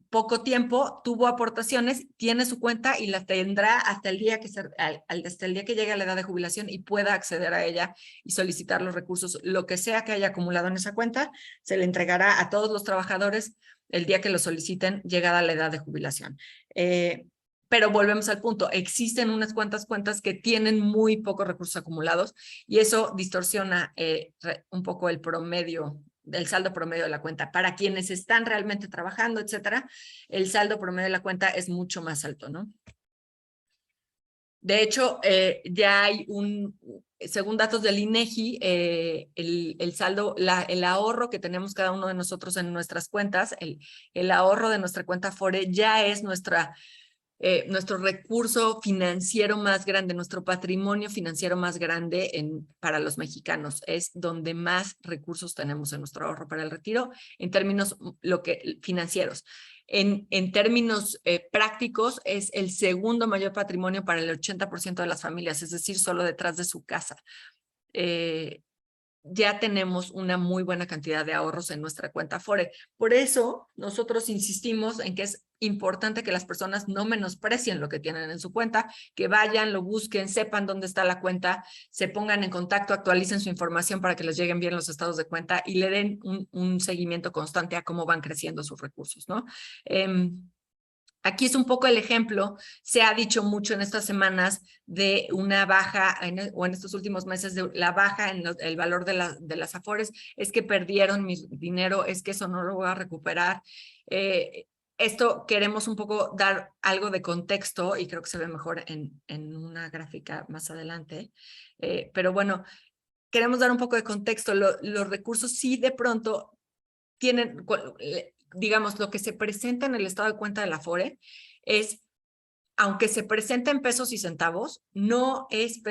poco tiempo, tuvo aportaciones, tiene su cuenta y la tendrá hasta el día hasta el día que llegue a la edad de jubilación y pueda acceder a ella y solicitar los recursos. Lo que sea que haya acumulado en esa cuenta, se le entregará a todos los trabajadores el día que lo soliciten, llegada a la edad de jubilación. Pero volvemos al punto, existen unas cuantas cuentas que tienen muy pocos recursos acumulados y eso distorsiona un poco el promedio, el saldo promedio de la cuenta. Para quienes están realmente trabajando, etcétera, el saldo promedio de la cuenta es mucho más alto, ¿no? De hecho, ya hay según datos del INEGI, el saldo, el ahorro que tenemos cada uno de nosotros en nuestras cuentas, el ahorro de nuestra cuenta Afore ya es nuestro recurso financiero más grande, nuestro patrimonio financiero más grande para los mexicanos. Es donde más recursos tenemos en nuestro ahorro para el retiro en términos financieros. En términos prácticos, es el segundo mayor patrimonio para el 80% de las familias, es decir, solo detrás de su casa. Ya tenemos una muy buena cantidad de ahorros en nuestra cuenta Afore. Por eso, nosotros insistimos en que es importante que las personas no menosprecien lo que tienen en su cuenta, que vayan, lo busquen, sepan dónde está la cuenta, se pongan en contacto, actualicen su información para que les lleguen bien los estados de cuenta y le den un seguimiento constante a cómo van creciendo sus recursos, ¿no? Aquí es un poco el ejemplo, se ha dicho mucho en estas semanas de una baja, o en estos últimos meses, de la baja en el valor de las Afores, es que perdieron mi dinero, es que eso no lo voy a recuperar. Esto queremos un poco dar algo de contexto y creo que se ve mejor en una gráfica más adelante, pero bueno, queremos dar un poco de contexto. Los recursos sí de pronto tienen, digamos, lo que se presenta en el estado de cuenta de la Afore es, aunque se presenta en pesos y centavos, no es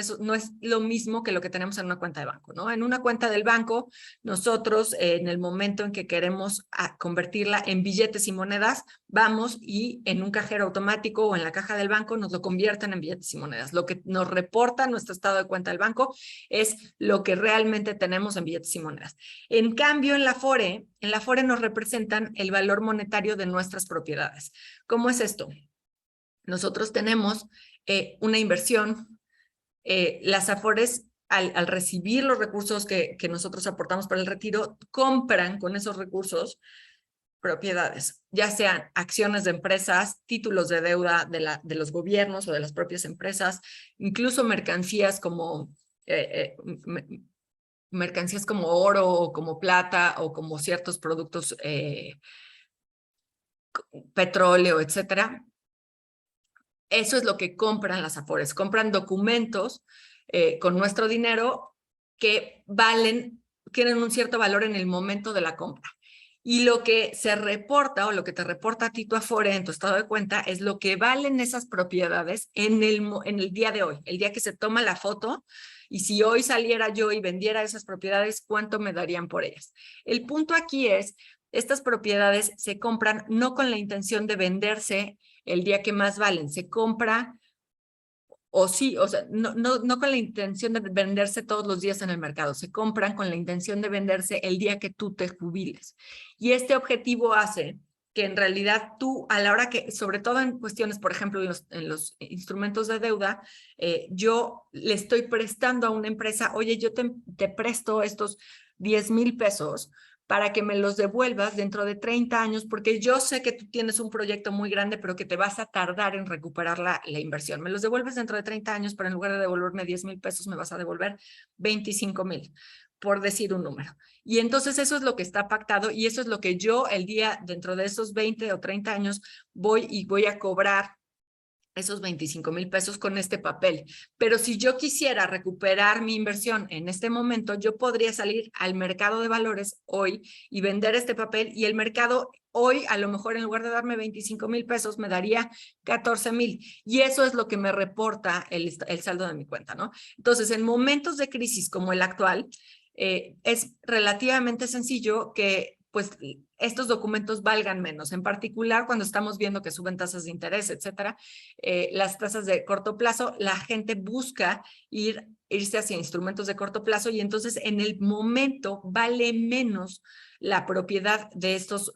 lo mismo que lo que tenemos en una cuenta de banco, ¿no? En una cuenta del banco, nosotros en el momento en que queremos convertirla en billetes y monedas, vamos y en un cajero automático o en la caja del banco nos lo convierten en billetes y monedas. Lo que nos reporta nuestro estado de cuenta del banco es lo que realmente tenemos en billetes y monedas. En cambio, en la Afore nos representan el valor monetario de nuestras propiedades. ¿Cómo es esto? Nosotros tenemos una inversión, las Afores al recibir los recursos que nosotros aportamos para el retiro, compran con esos recursos propiedades, ya sean acciones de empresas, títulos de deuda de los gobiernos o de las propias empresas, incluso mercancías como oro o como plata o como ciertos productos petróleo, etcétera. Eso es lo que compran las Afores. Compran documentos con nuestro dinero que tienen un cierto valor en el momento de la compra. Y lo que se reporta o lo que te reporta a ti tu Afore en tu estado de cuenta es lo que valen esas propiedades en el día de hoy, el día que se toma la foto. Y si hoy saliera yo y vendiera esas propiedades, ¿cuánto me darían por ellas? El punto aquí es, estas propiedades se compran no con la intención de venderse el día que más valen, se compra o sea, no con la intención de venderse todos los días en el mercado, se compran con la intención de venderse el día que tú te jubiles. Y este objetivo hace que en realidad tú, a la hora que, sobre todo en cuestiones, por ejemplo, en los instrumentos de deuda, yo le estoy prestando a una empresa, oye, yo te presto estos 10,000 pesos para que me los devuelvas dentro de 30 años, porque yo sé que tú tienes un proyecto muy grande, pero que te vas a tardar en recuperar la inversión. Me los devuelves dentro de 30 años, pero en lugar de devolverme 10,000 pesos, me vas a devolver 25,000, por decir un número. Y entonces eso es lo que está pactado y eso es lo que yo el día, dentro de esos 20 o 30 años, voy a cobrar esos 25,000 pesos con este papel. Pero si yo quisiera recuperar mi inversión en este momento, yo podría salir al mercado de valores hoy y vender este papel y el mercado hoy, a lo mejor en lugar de darme 25,000 pesos, me daría 14,000. Y eso es lo que me reporta el saldo de mi cuenta, ¿no? Entonces, en momentos de crisis como el actual, es relativamente sencillo que pues estos documentos valgan menos, en particular cuando estamos viendo que suben tasas de interés, etcétera, las tasas de corto plazo, la gente busca irse hacia instrumentos de corto plazo y entonces en el momento vale menos la propiedad de estos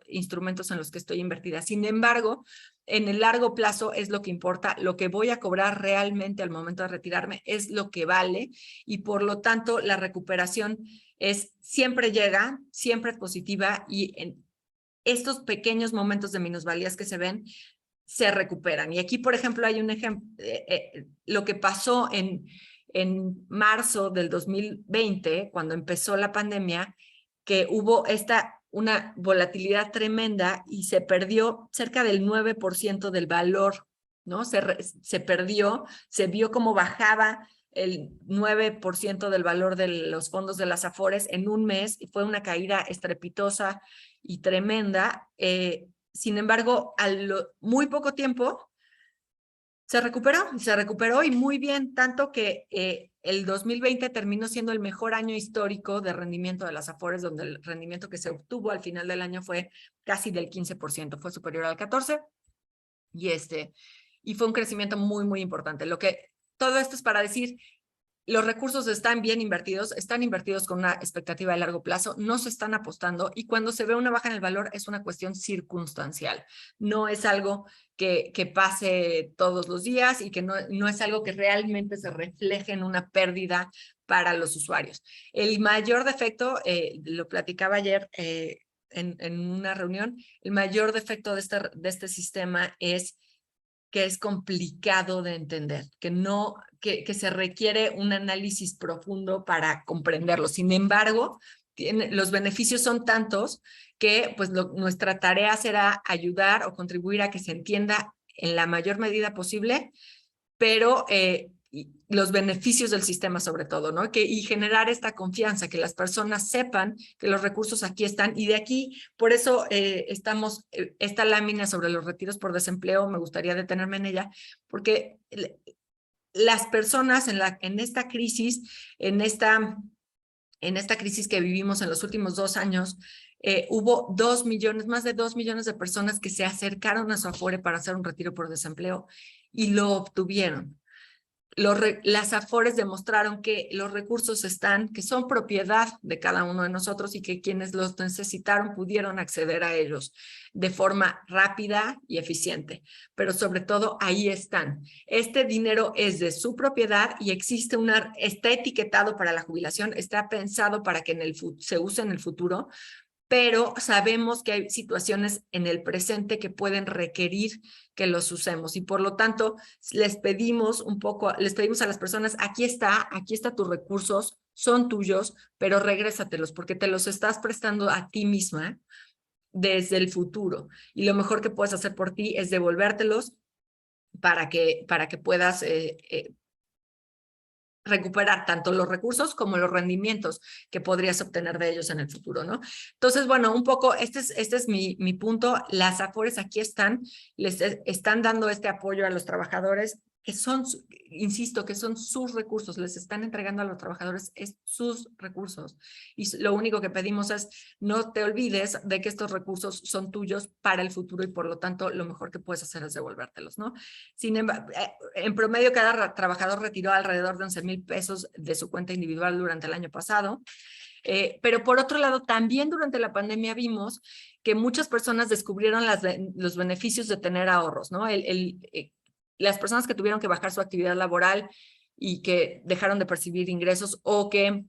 instrumentos en los que estoy invertida. Sin embargo, en el largo plazo es lo que importa, lo que voy a cobrar realmente al momento de retirarme es lo que vale y por lo tanto la recuperación siempre llega, siempre es positiva y en estos pequeños momentos de minusvalías que se ven, se recuperan. Y aquí, por ejemplo, hay un ejemplo, lo que pasó en marzo del 2020, cuando empezó la pandemia, que hubo una volatilidad tremenda y se perdió cerca del 9% del valor, ¿no? Se perdió, se vio cómo bajaba el 9% del valor de los fondos de las Afores en un mes y fue una caída estrepitosa y tremenda. Sin embargo, muy poco tiempo se recuperó y muy bien, tanto que el 2020 terminó siendo el mejor año histórico de rendimiento de las Afores, donde el rendimiento que se obtuvo al final del año fue casi del 15%, fue superior al 14%, y fue un crecimiento muy, muy importante. Todo esto es para decir, los recursos están bien invertidos, están invertidos con una expectativa de largo plazo, no se están apostando y cuando se ve una baja en el valor es una cuestión circunstancial. No es algo que pase todos los días y que no es algo que realmente se refleje en una pérdida para los usuarios. El mayor defecto, lo platicaba ayer en una reunión, el mayor defecto de este sistema es que es complicado de entender, que se requiere un análisis profundo para comprenderlo. Sin embargo, los beneficios son tantos que pues nuestra tarea será ayudar o contribuir a que se entienda en la mayor medida posible, pero los beneficios del sistema sobre todo, ¿no? Y generar esta confianza, que las personas sepan que los recursos aquí están y de aquí, por eso esta lámina sobre los retiros por desempleo, me gustaría detenerme en ella, porque las personas en esta crisis, en esta crisis que vivimos en los últimos 2 años, hubo más de 2 millones de personas que se acercaron a su Afore para hacer un retiro por desempleo y lo obtuvieron. Las Afores demostraron que los recursos que son propiedad de cada uno de nosotros y que quienes los necesitaron pudieron acceder a ellos de forma rápida y eficiente, pero sobre todo ahí están. Este dinero es de su propiedad y está etiquetado para la jubilación, está pensado para que se use en el futuro, pero sabemos que hay situaciones en el presente que pueden requerir que los usemos y por lo tanto les pedimos a las personas, aquí está tus recursos, son tuyos, pero regrésatelos porque te los estás prestando a ti misma desde el futuro. Y lo mejor que puedes hacer por ti es devolvértelos para que puedas recuperar tanto los recursos como los rendimientos que podrías obtener de ellos en el futuro, ¿no? Entonces, bueno, un poco, este es mi punto. Las Afores aquí están, les están dando este apoyo a los trabajadores, que son, insisto, que son sus recursos, les están entregando a los trabajadores sus recursos. Y lo único que pedimos es, no te olvides de que estos recursos son tuyos para el futuro y por lo tanto lo mejor que puedes hacer es devolvértelos, ¿no? Sin embargo, en promedio cada trabajador retiró alrededor de 11,000 pesos de su cuenta individual durante el año pasado. Pero por otro lado, también durante la pandemia vimos que muchas personas descubrieron los beneficios de tener ahorros, ¿no? Las personas que tuvieron que bajar su actividad laboral y que dejaron de percibir ingresos o que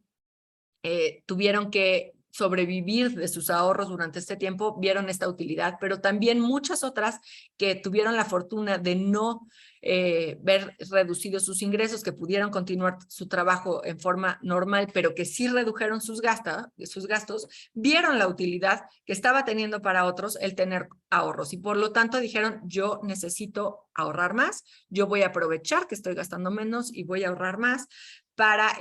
tuvieron que sobrevivir de sus ahorros durante este tiempo, vieron esta utilidad, pero también muchas otras que tuvieron la fortuna de no ver reducidos sus ingresos, que pudieron continuar su trabajo en forma normal, pero que sí redujeron sus gastos, vieron la utilidad que estaba teniendo para otros el tener ahorros y por lo tanto dijeron, yo necesito ahorrar más, yo voy a aprovechar que estoy gastando menos y voy a ahorrar más para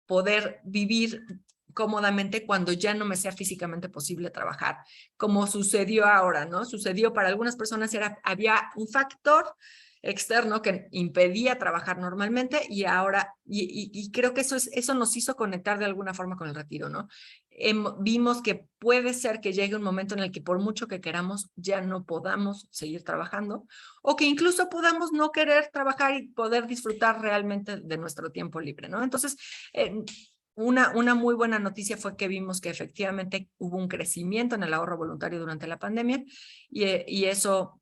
poder vivir cómodamente cuando ya no me sea físicamente posible trabajar, como sucedió ahora, ¿no? Sucedió para algunas personas, había un factor externo que impedía trabajar normalmente y ahora, y creo que eso nos hizo conectar de alguna forma con el retiro, ¿no? Vimos que puede ser que llegue un momento en el que por mucho que queramos ya no podamos seguir trabajando o que incluso podamos no querer trabajar y poder disfrutar realmente de nuestro tiempo libre, ¿no? Entonces, una muy buena noticia fue que vimos que efectivamente hubo un crecimiento en el ahorro voluntario durante la pandemia y eso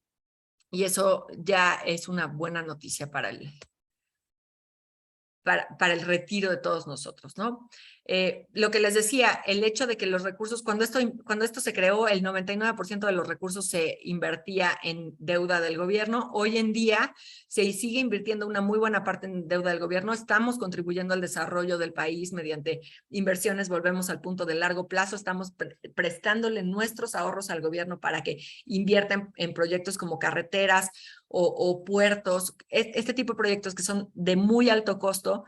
ya es una buena noticia para el retiro de todos nosotros, ¿no? Lo que les decía, el hecho de que los recursos, cuando esto se creó, el 99% de los recursos se invertía en deuda del gobierno. Hoy en día se sigue invirtiendo una muy buena parte en deuda del gobierno. Estamos contribuyendo al desarrollo del país mediante inversiones, volvemos al punto de largo plazo, estamos prestándole nuestros ahorros al gobierno para que invierta en proyectos como carreteras o puertos, este tipo de proyectos que son de muy alto costo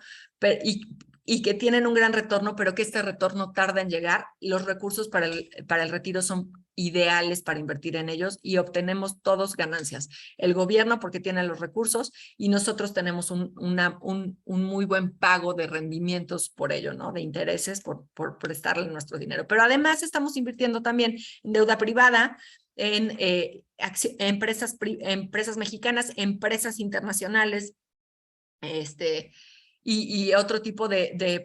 y que tienen un gran retorno, pero que este retorno tarda en llegar. Los recursos para el retiro son ideales para invertir en ellos y obtenemos todos ganancias. El gobierno porque tiene los recursos y nosotros tenemos un muy buen pago de rendimientos por ello, ¿no? De intereses por prestarle nuestro dinero. Pero además estamos invirtiendo también en deuda privada, en empresas mexicanas, empresas internacionales, y otro tipo de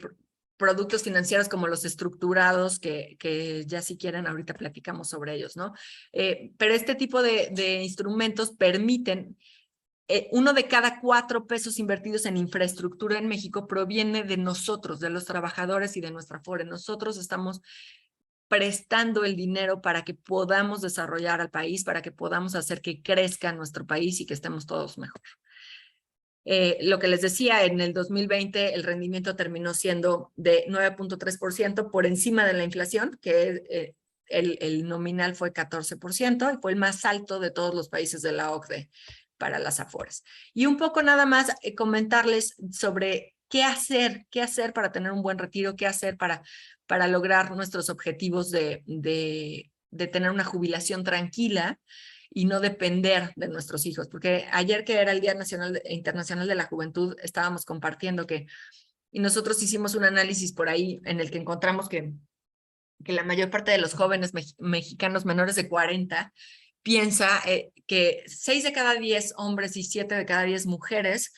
productos financieros como los estructurados, que ya si quieren ahorita platicamos sobre ellos, ¿no? Pero este tipo de instrumentos permiten, 1 de cada 4 pesos invertidos en infraestructura en México proviene de nosotros, de los trabajadores y de nuestra Afore. Nosotros estamos prestando el dinero para que podamos desarrollar al país, para que podamos hacer que crezca nuestro país y que estemos todos mejor. Lo que les decía, en el 2020 el rendimiento terminó siendo de 9.3% por encima de la inflación, que el nominal fue 14% y fue el más alto de todos los países de la OCDE para las Afores. Y un poco nada más comentarles sobre qué hacer para tener un buen retiro, qué hacer para lograr nuestros objetivos de tener una jubilación tranquila y no depender de nuestros hijos. Porque ayer, que era el Día Internacional de la Juventud, estábamos compartiendo y nosotros hicimos un análisis por ahí en el que encontramos que la mayor parte de los jóvenes mexicanos menores de 40 piensa que 6 de cada 10 hombres y 7 de cada 10 mujeres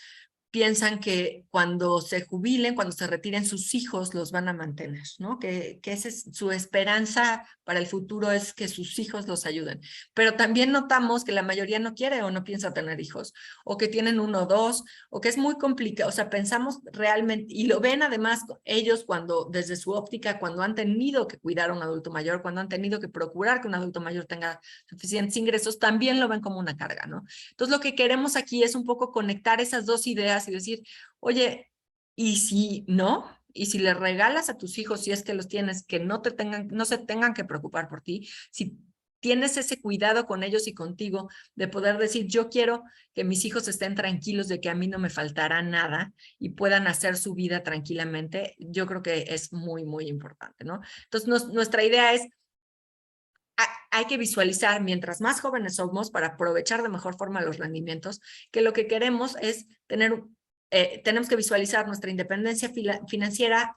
piensan que cuando se jubilen, cuando se retiren, sus hijos los van a mantener, ¿no? Que esa es su esperanza para el futuro, es que sus hijos los ayuden. Pero también notamos que la mayoría no quiere o no piensa tener hijos, o que tienen 1 o 2, o que es muy complicado. O sea, pensamos realmente, y lo ven además ellos cuando, desde su óptica, cuando han tenido que cuidar a un adulto mayor, cuando han tenido que procurar que un adulto mayor tenga suficientes ingresos, también lo ven como una carga, ¿no? Entonces, lo que queremos aquí es un poco conectar esas dos ideas y decir, oye, ¿y si no? Y si le regalas a tus hijos, si es que los tienes, que no se tengan que preocupar por ti, si tienes ese cuidado con ellos y contigo de poder decir, yo quiero que mis hijos estén tranquilos de que a mí no me faltará nada y puedan hacer su vida tranquilamente, yo creo que es muy, muy importante, ¿no? Entonces, nuestra idea es, hay que visualizar, mientras más jóvenes somos, para aprovechar de mejor forma los rendimientos, que lo que queremos es tenemos que visualizar nuestra independencia financiera,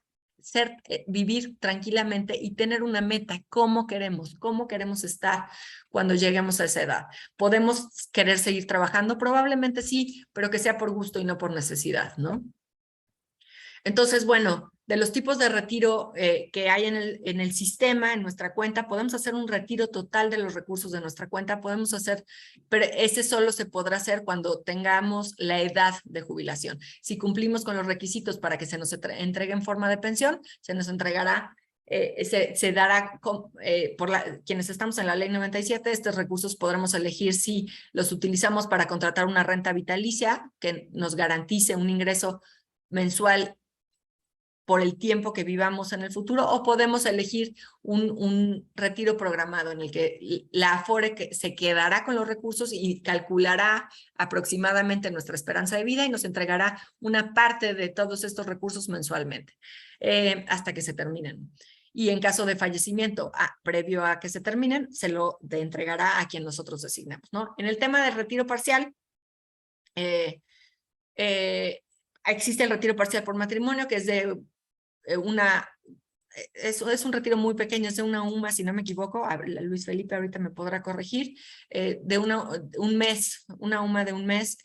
vivir tranquilamente y tener una meta, cómo queremos estar cuando lleguemos a esa edad. ¿Podemos querer seguir trabajando? Probablemente sí, pero que sea por gusto y no por necesidad, ¿no? Entonces, bueno, de los tipos de retiro que hay en el sistema, en nuestra cuenta, podemos hacer un retiro total de los recursos de nuestra cuenta, podemos hacer, pero ese solo se podrá hacer cuando tengamos la edad de jubilación. Si cumplimos con los requisitos para que se nos entregue en forma de pensión, se nos entregará, se dará, quienes estamos en la ley 97, estos recursos podremos elegir si los utilizamos para contratar una renta vitalicia que nos garantice un ingreso mensual por el tiempo que vivamos en el futuro, o podemos elegir un retiro programado en el que la Afore se quedará con los recursos y calculará aproximadamente nuestra esperanza de vida y nos entregará una parte de todos estos recursos mensualmente, hasta que se terminen. Y en caso de fallecimiento, previo a que se terminen, se lo entregará a quien nosotros designemos, ¿no? En el tema del retiro parcial, existe el retiro parcial por matrimonio, que es de es un retiro muy pequeño, es de una UMA, si no me equivoco, Luis Felipe ahorita me podrá corregir, de un mes, una UMA de un mes,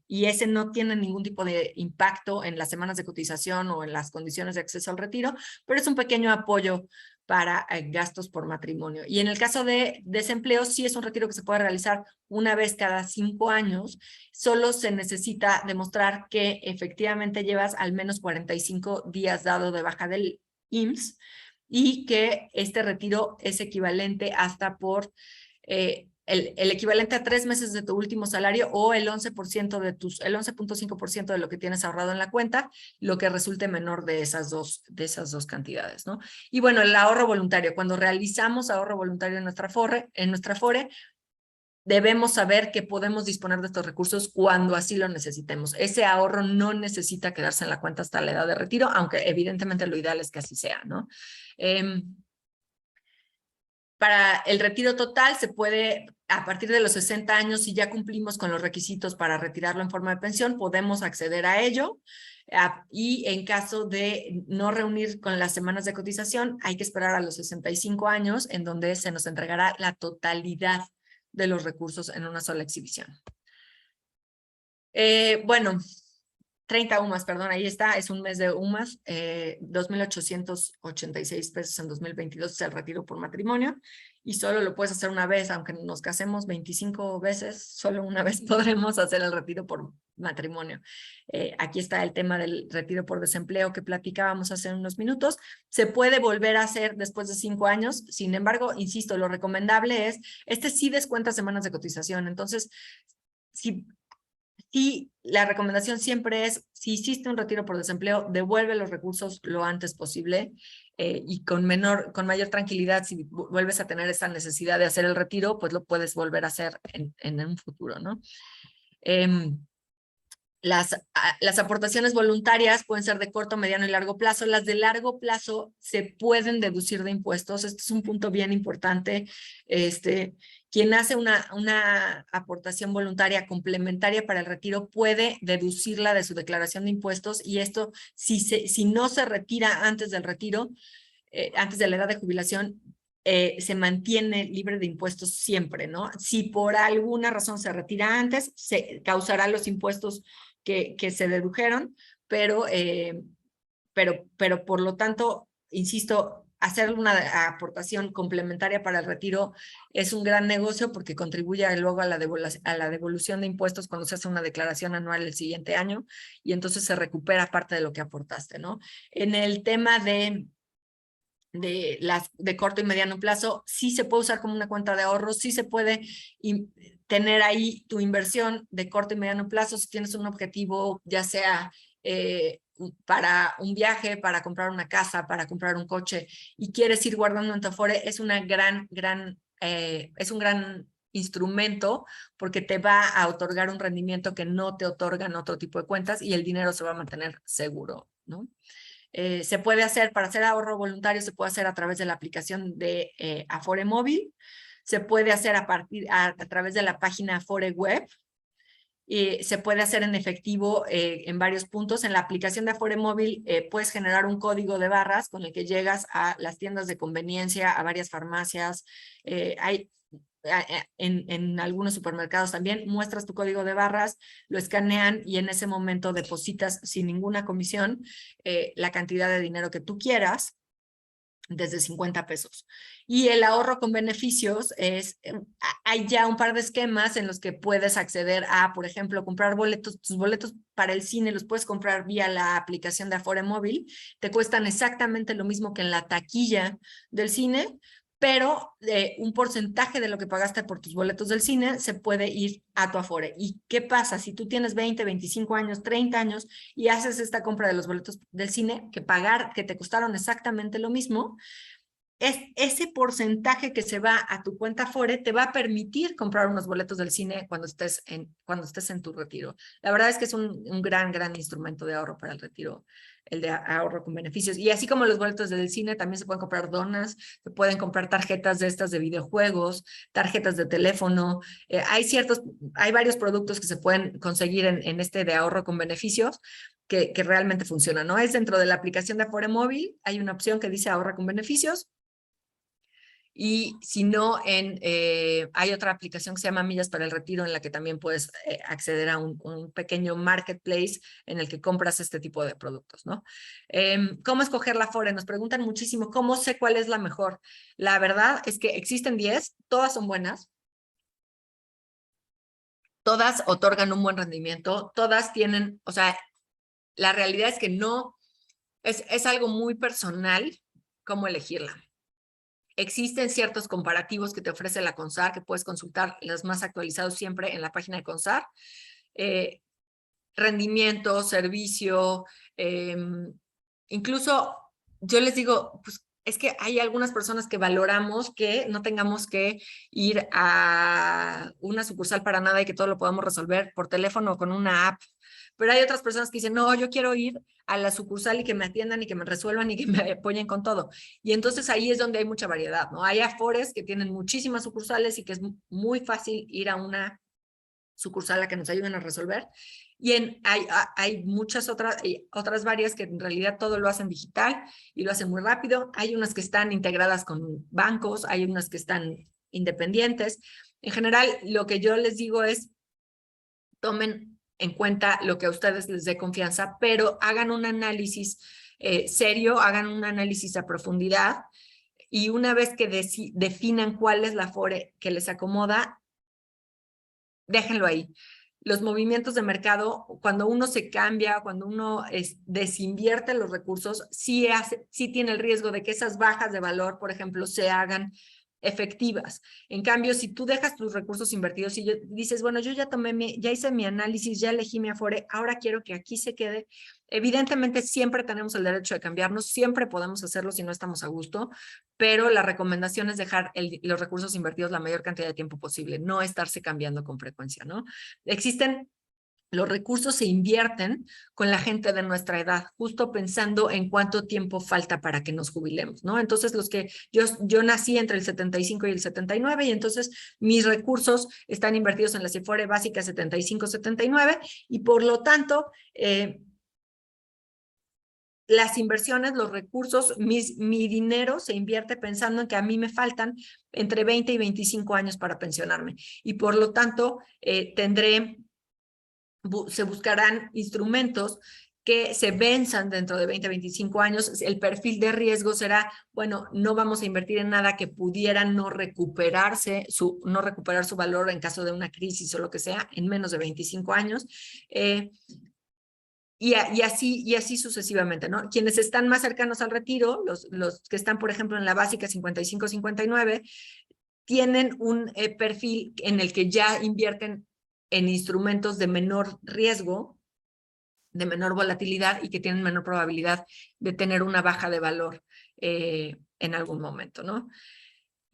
y ese no tiene ningún tipo de impacto en las semanas de cotización o en las condiciones de acceso al retiro, pero es un pequeño apoyo para gastos por matrimonio. Y en el caso de desempleo, sí es un retiro que se puede realizar una vez cada 5 años, solo se necesita demostrar que efectivamente llevas al menos 45 días dado de baja del IMSS y que este retiro es equivalente hasta por el equivalente a 3 meses de tu último salario o el 11% de el 11.5% de lo que tienes ahorrado en la cuenta, lo que resulte menor de esas dos cantidades, ¿no? Y bueno, el ahorro voluntario. Cuando realizamos ahorro voluntario en nuestra Afore, debemos saber que podemos disponer de estos recursos cuando así lo necesitemos. Ese ahorro no necesita quedarse en la cuenta hasta la edad de retiro, aunque evidentemente lo ideal es que así sea, ¿no? Para el retiro total se puede, a partir de los 60 años, si ya cumplimos con los requisitos para retirarlo en forma de pensión, podemos acceder a ello. Y en caso de no reunir con las semanas de cotización, hay que esperar a los 65 años, en donde se nos entregará la totalidad de los recursos en una sola exhibición. Bueno, 30 UMAS, perdón, ahí está, es un mes de UMAS, 2,886 pesos en 2022 es el retiro por matrimonio, y solo lo puedes hacer una vez, aunque nos casemos 25 veces, solo una vez podremos hacer el retiro por matrimonio. Aquí está el tema del retiro por desempleo que platicábamos hace unos minutos, se puede volver a hacer después de 5 años, sin embargo, insisto, lo recomendable es, sí descuenta semanas de cotización, entonces, y la recomendación siempre es, si hiciste un retiro por desempleo, devuelve los recursos lo antes posible y con mayor tranquilidad, si vuelves a tener esa necesidad de hacer el retiro, pues lo puedes volver a hacer en un futuro, ¿no? Las aportaciones voluntarias pueden ser de corto, mediano y largo plazo. Las de largo plazo se pueden deducir de impuestos. Este es un punto bien importante. Quien hace una aportación voluntaria complementaria para el retiro puede deducirla de su declaración de impuestos, y esto, si no se retira antes del retiro, antes de la edad de jubilación, se mantiene libre de impuestos siempre, ¿no? Si por alguna razón se retira antes, se causará los impuestos que se dedujeron, pero por lo tanto, insisto, hacer una aportación complementaria para el retiro es un gran negocio porque contribuye luego a la devolución de impuestos cuando se hace una declaración anual el siguiente año, y entonces se recupera parte de lo que aportaste, ¿no? En el tema de corto y mediano plazo, sí se puede usar como una cuenta de ahorros, sí se puede tener ahí tu inversión de corto y mediano plazo si tienes un objetivo, ya sea para un viaje, para comprar una casa, para comprar un coche y quieres ir guardando en tu Afore, es un gran instrumento porque te va a otorgar un rendimiento que no te otorgan otro tipo de cuentas y el dinero se va a mantener seguro, ¿no? Se puede hacer, para hacer ahorro voluntario, se puede hacer a través de la aplicación de Afore Móvil, se puede hacer a través de la página Afore Web, y se puede hacer en efectivo en varios puntos. En la aplicación de Afore Móvil puedes generar un código de barras con el que llegas a las tiendas de conveniencia, a varias farmacias, en algunos supermercados también, muestras tu código de barras, lo escanean y en ese momento depositas sin ninguna comisión la cantidad de dinero que tú quieras, desde 50 pesos. Y el ahorro con beneficios es, hay ya un par de esquemas en los que puedes acceder a, por ejemplo, comprar boletos, tus boletos para el cine los puedes comprar vía la aplicación de Afore Móvil, te cuestan exactamente lo mismo que en la taquilla del cine, pero un porcentaje de lo que pagaste por tus boletos del cine se puede ir a tu Afore. ¿Y qué pasa? Si tú tienes 20, 25 años, 30 años y haces esta compra de los boletos del cine, que te costaron exactamente lo mismo, ese porcentaje que se va a tu cuenta Afore te va a permitir comprar unos boletos del cine cuando estés en tu retiro. La verdad es que es un gran instrumento de ahorro para el retiro, el de ahorro con beneficios. Y así como los boletos del cine, también se pueden comprar donas, se pueden comprar tarjetas de estas de videojuegos, tarjetas de teléfono. Hay varios productos que se pueden conseguir en este de ahorro con beneficios que realmente funcionan, ¿no? Es dentro de la aplicación de Afore Móvil, hay una opción que dice ahorra con beneficios. Y si no, hay otra aplicación que se llama Millas para el Retiro, en la que también puedes acceder a un pequeño marketplace en el que compras este tipo de productos, ¿no? ¿Cómo escoger la Afore? Nos preguntan muchísimo, ¿cómo sé cuál es la mejor? La verdad es que existen 10, todas son buenas. Todas otorgan un buen rendimiento, todas tienen, o sea, la realidad es que no, es algo muy personal cómo elegirla. Existen ciertos comparativos que te ofrece la CONSAR, que puedes consultar los más actualizados siempre en la página de CONSAR. Rendimiento, servicio, incluso yo les digo, pues es que hay algunas personas que valoramos que no tengamos que ir a una sucursal para nada y que todo lo podamos resolver por teléfono o con una app. Pero hay otras personas que dicen, no, yo quiero ir a la sucursal y que me atiendan y que me resuelvan y que me apoyen con todo. Y entonces ahí es donde hay mucha variedad, ¿no? Hay Afores que tienen muchísimas sucursales y que es muy fácil ir a una sucursal a que nos ayuden a resolver. Y hay muchas otras varias que en realidad todo lo hacen digital y lo hacen muy rápido. Hay unas que están integradas con bancos, hay unas que están independientes. En general, lo que yo les digo es, tomen en cuenta lo que a ustedes les dé confianza, pero hagan un análisis serio, hagan un análisis a profundidad y una vez que definan cuál es la Afore que les acomoda, déjenlo ahí. Los movimientos de mercado, cuando uno se cambia, cuando uno desinvierte los recursos, sí tiene el riesgo de que esas bajas de valor, por ejemplo, se hagan efectivas. En cambio, si tú dejas tus recursos invertidos y dices, bueno, yo ya hice mi análisis, ya elegí mi Afore, ahora quiero que aquí se quede. Evidentemente, siempre tenemos el derecho de cambiarnos, siempre podemos hacerlo si no estamos a gusto, pero la recomendación es dejar los recursos invertidos la mayor cantidad de tiempo posible, no estarse cambiando con frecuencia, ¿no? Los recursos se invierten con la gente de nuestra edad, justo pensando en cuánto tiempo falta para que nos jubilemos, ¿no? Entonces, yo nací entre el 75 y el 79 y entonces mis recursos están invertidos en la Afore básica 75-79 y por lo tanto, las inversiones, los recursos, mi dinero se invierte pensando en que a mí me faltan entre 20 y 25 años para pensionarme y por lo tanto se buscarán instrumentos que se venzan dentro de 20 a 25 años. El perfil de riesgo será, bueno, no vamos a invertir en nada que pudiera no recuperar su valor en caso de una crisis o lo que sea en menos de 25 años. Y así sucesivamente, ¿no? Quienes están más cercanos al retiro, los que están, por ejemplo, en la básica 55-59, tienen un perfil en el que ya invierten en instrumentos de menor riesgo de menor volatilidad y que tienen menor probabilidad de tener una baja de valor en algún momento, ¿no?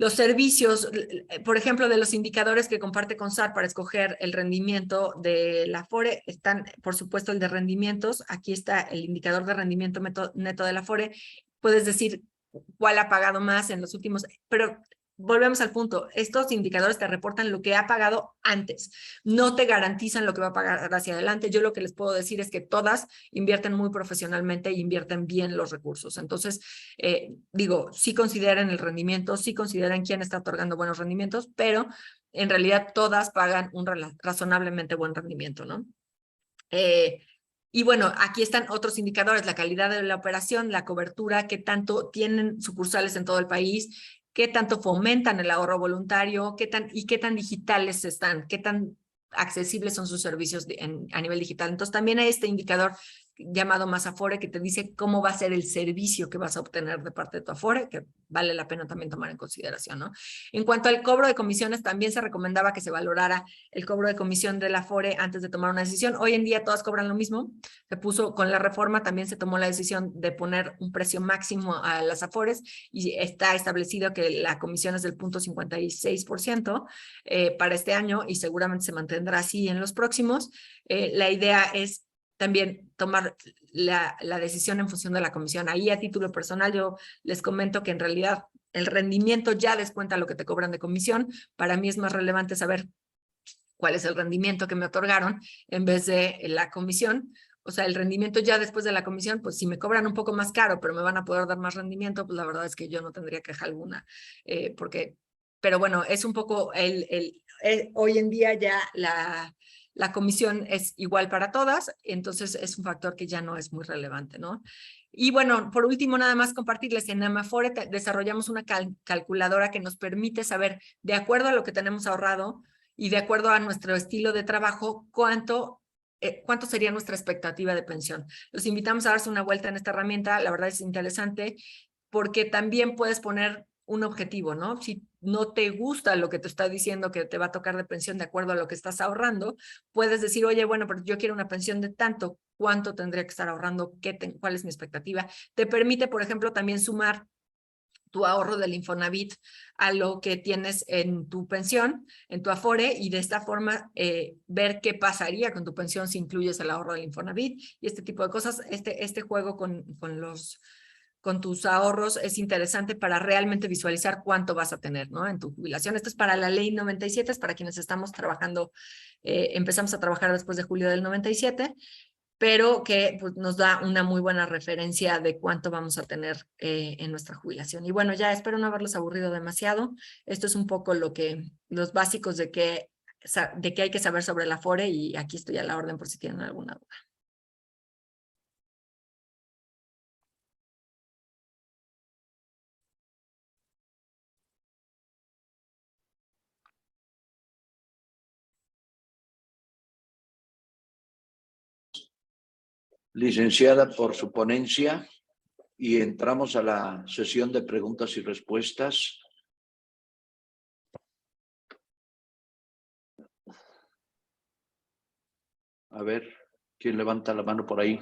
Los servicios, por ejemplo, de los indicadores que comparte CONSAR para escoger el rendimiento de la Afore, están, por supuesto, el de rendimientos. Aquí está el indicador de rendimiento neto de la Afore. Puedes decir cuál ha pagado más en los últimos, pero volvemos al punto. Estos indicadores te reportan lo que ha pagado antes. No te garantizan lo que va a pagar hacia adelante. Yo lo que les puedo decir es que todas invierten muy profesionalmente e invierten bien los recursos. Entonces, digo, sí consideren el rendimiento, sí consideren quién está otorgando buenos rendimientos, pero en realidad todas pagan un razonablemente buen rendimiento, ¿no? Y bueno, aquí están otros indicadores, la calidad de la operación, la cobertura, qué tanto tienen sucursales en todo el país, qué tanto fomentan el ahorro voluntario, qué tan digitales están, qué tan accesibles son sus servicios a nivel digital. Entonces también hay este indicador llamado Más Afore que te dice cómo va a ser el servicio que vas a obtener de parte de tu Afore, que vale la pena también tomar en consideración, ¿no? En cuanto al cobro de comisiones, también se recomendaba que se valorara el cobro de comisión de la Afore antes de tomar una decisión. Hoy en día todas cobran lo mismo. Se puso con la reforma, también se tomó la decisión de poner un precio máximo a las Afores y está establecido que la comisión es del 0.56% para este año y seguramente se mantendrá así en los próximos. La idea es también tomar la decisión en función de la comisión. Ahí a título personal yo les comento que en realidad el rendimiento ya descuenta lo que te cobran de comisión. Para mí es más relevante saber cuál es el rendimiento que me otorgaron en vez de la comisión. O sea, el rendimiento ya después de la comisión, pues si me cobran un poco más caro, pero me van a poder dar más rendimiento, pues la verdad es que yo no tendría queja alguna, pero bueno, es un poco hoy en día ya la comisión es igual para todas, entonces es un factor que ya no es muy relevante, ¿no? Y bueno, por último, nada más compartirles, en Amafore desarrollamos una calculadora que nos permite saber, de acuerdo a lo que tenemos ahorrado y de acuerdo a nuestro estilo de trabajo, cuánto sería nuestra expectativa de pensión. Los invitamos a darse una vuelta en esta herramienta, la verdad es interesante, porque también puedes poner un objetivo, ¿no? Si no te gusta lo que te está diciendo que te va a tocar de pensión de acuerdo a lo que estás ahorrando, puedes decir, oye, bueno, pero yo quiero una pensión de tanto, ¿cuánto tendría que estar ahorrando? ¿Cuál es mi expectativa? Te permite, por ejemplo, también sumar tu ahorro del Infonavit a lo que tienes en tu pensión, en tu Afore, y de esta forma ver qué pasaría con tu pensión si incluyes el ahorro del Infonavit y este tipo de cosas. Este juego con tus ahorros es interesante para realmente visualizar cuánto vas a tener, ¿no? En tu jubilación. Esto es para la ley 97, es para quienes estamos trabajando, empezamos a trabajar después de julio del 97, pero que pues, nos da una muy buena referencia de cuánto vamos a tener en nuestra jubilación. Y bueno, ya espero no haberlos aburrido demasiado. Esto es un poco los básicos de qué hay que saber sobre la Afore, y aquí estoy a la orden por si tienen alguna duda. Licenciada, por su ponencia, y entramos a la sesión de preguntas y respuestas. A ver, ¿quién levanta la mano por ahí?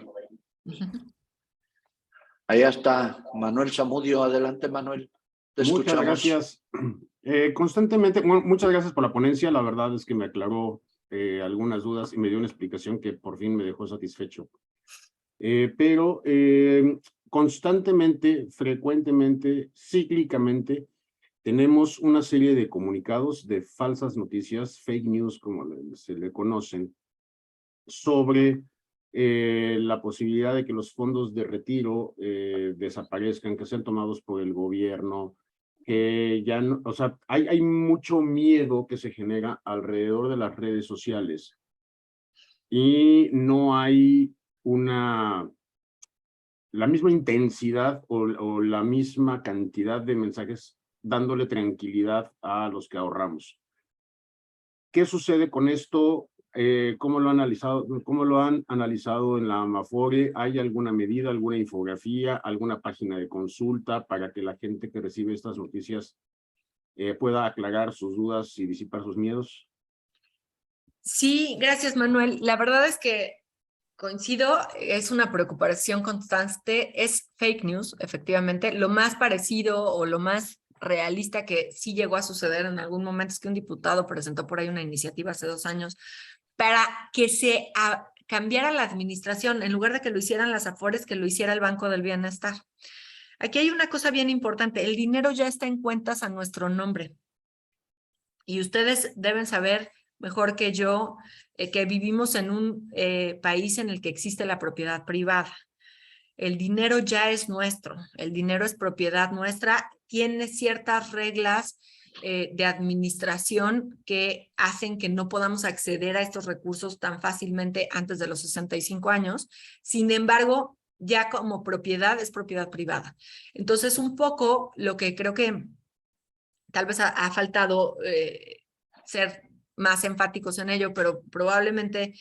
Allá está Manuel Zamudio. Adelante, Manuel. Te escuchamos. Muchas gracias. Constantemente, bueno, muchas gracias por la ponencia. La verdad es que me aclaró algunas dudas y me dio una explicación que por fin me dejó satisfecho. Pero constantemente, frecuentemente, cíclicamente, tenemos una serie de comunicados de falsas noticias, fake news, como se le conocen, sobre la posibilidad de que los fondos de retiro desaparezcan, que sean tomados por el gobierno, que ya no, o sea, hay mucho miedo que se genera alrededor de las redes sociales y no hay la misma intensidad o la misma cantidad de mensajes dándole tranquilidad a los que ahorramos. ¿Qué sucede con esto? ¿Cómo lo han analizado en la Amafore? ¿Hay alguna medida, alguna infografía, alguna página de consulta para que la gente que recibe estas noticias pueda aclarar sus dudas y disipar sus miedos? Sí, gracias, Manuel. La verdad es que Coincido, es una preocupación constante, es fake news, efectivamente. Lo más parecido o lo más realista que sí llegó a suceder en algún momento es que un diputado presentó por ahí una iniciativa hace 2 años para que se cambiara la administración, en lugar de que lo hicieran las Afores, que lo hiciera el Banco del Bienestar. Aquí hay una cosa bien importante, el dinero ya está en cuentas a nuestro nombre. Y ustedes deben saber mejor que yo que vivimos en un país en el que existe la propiedad privada. El dinero ya es nuestro, el dinero es propiedad nuestra, tiene ciertas reglas de administración que hacen que no podamos acceder a estos recursos tan fácilmente antes de los 65 años. Sin embargo, ya como propiedad es propiedad privada. Entonces, un poco lo que creo que tal vez ha faltado ser más enfáticos en ello, pero probablemente,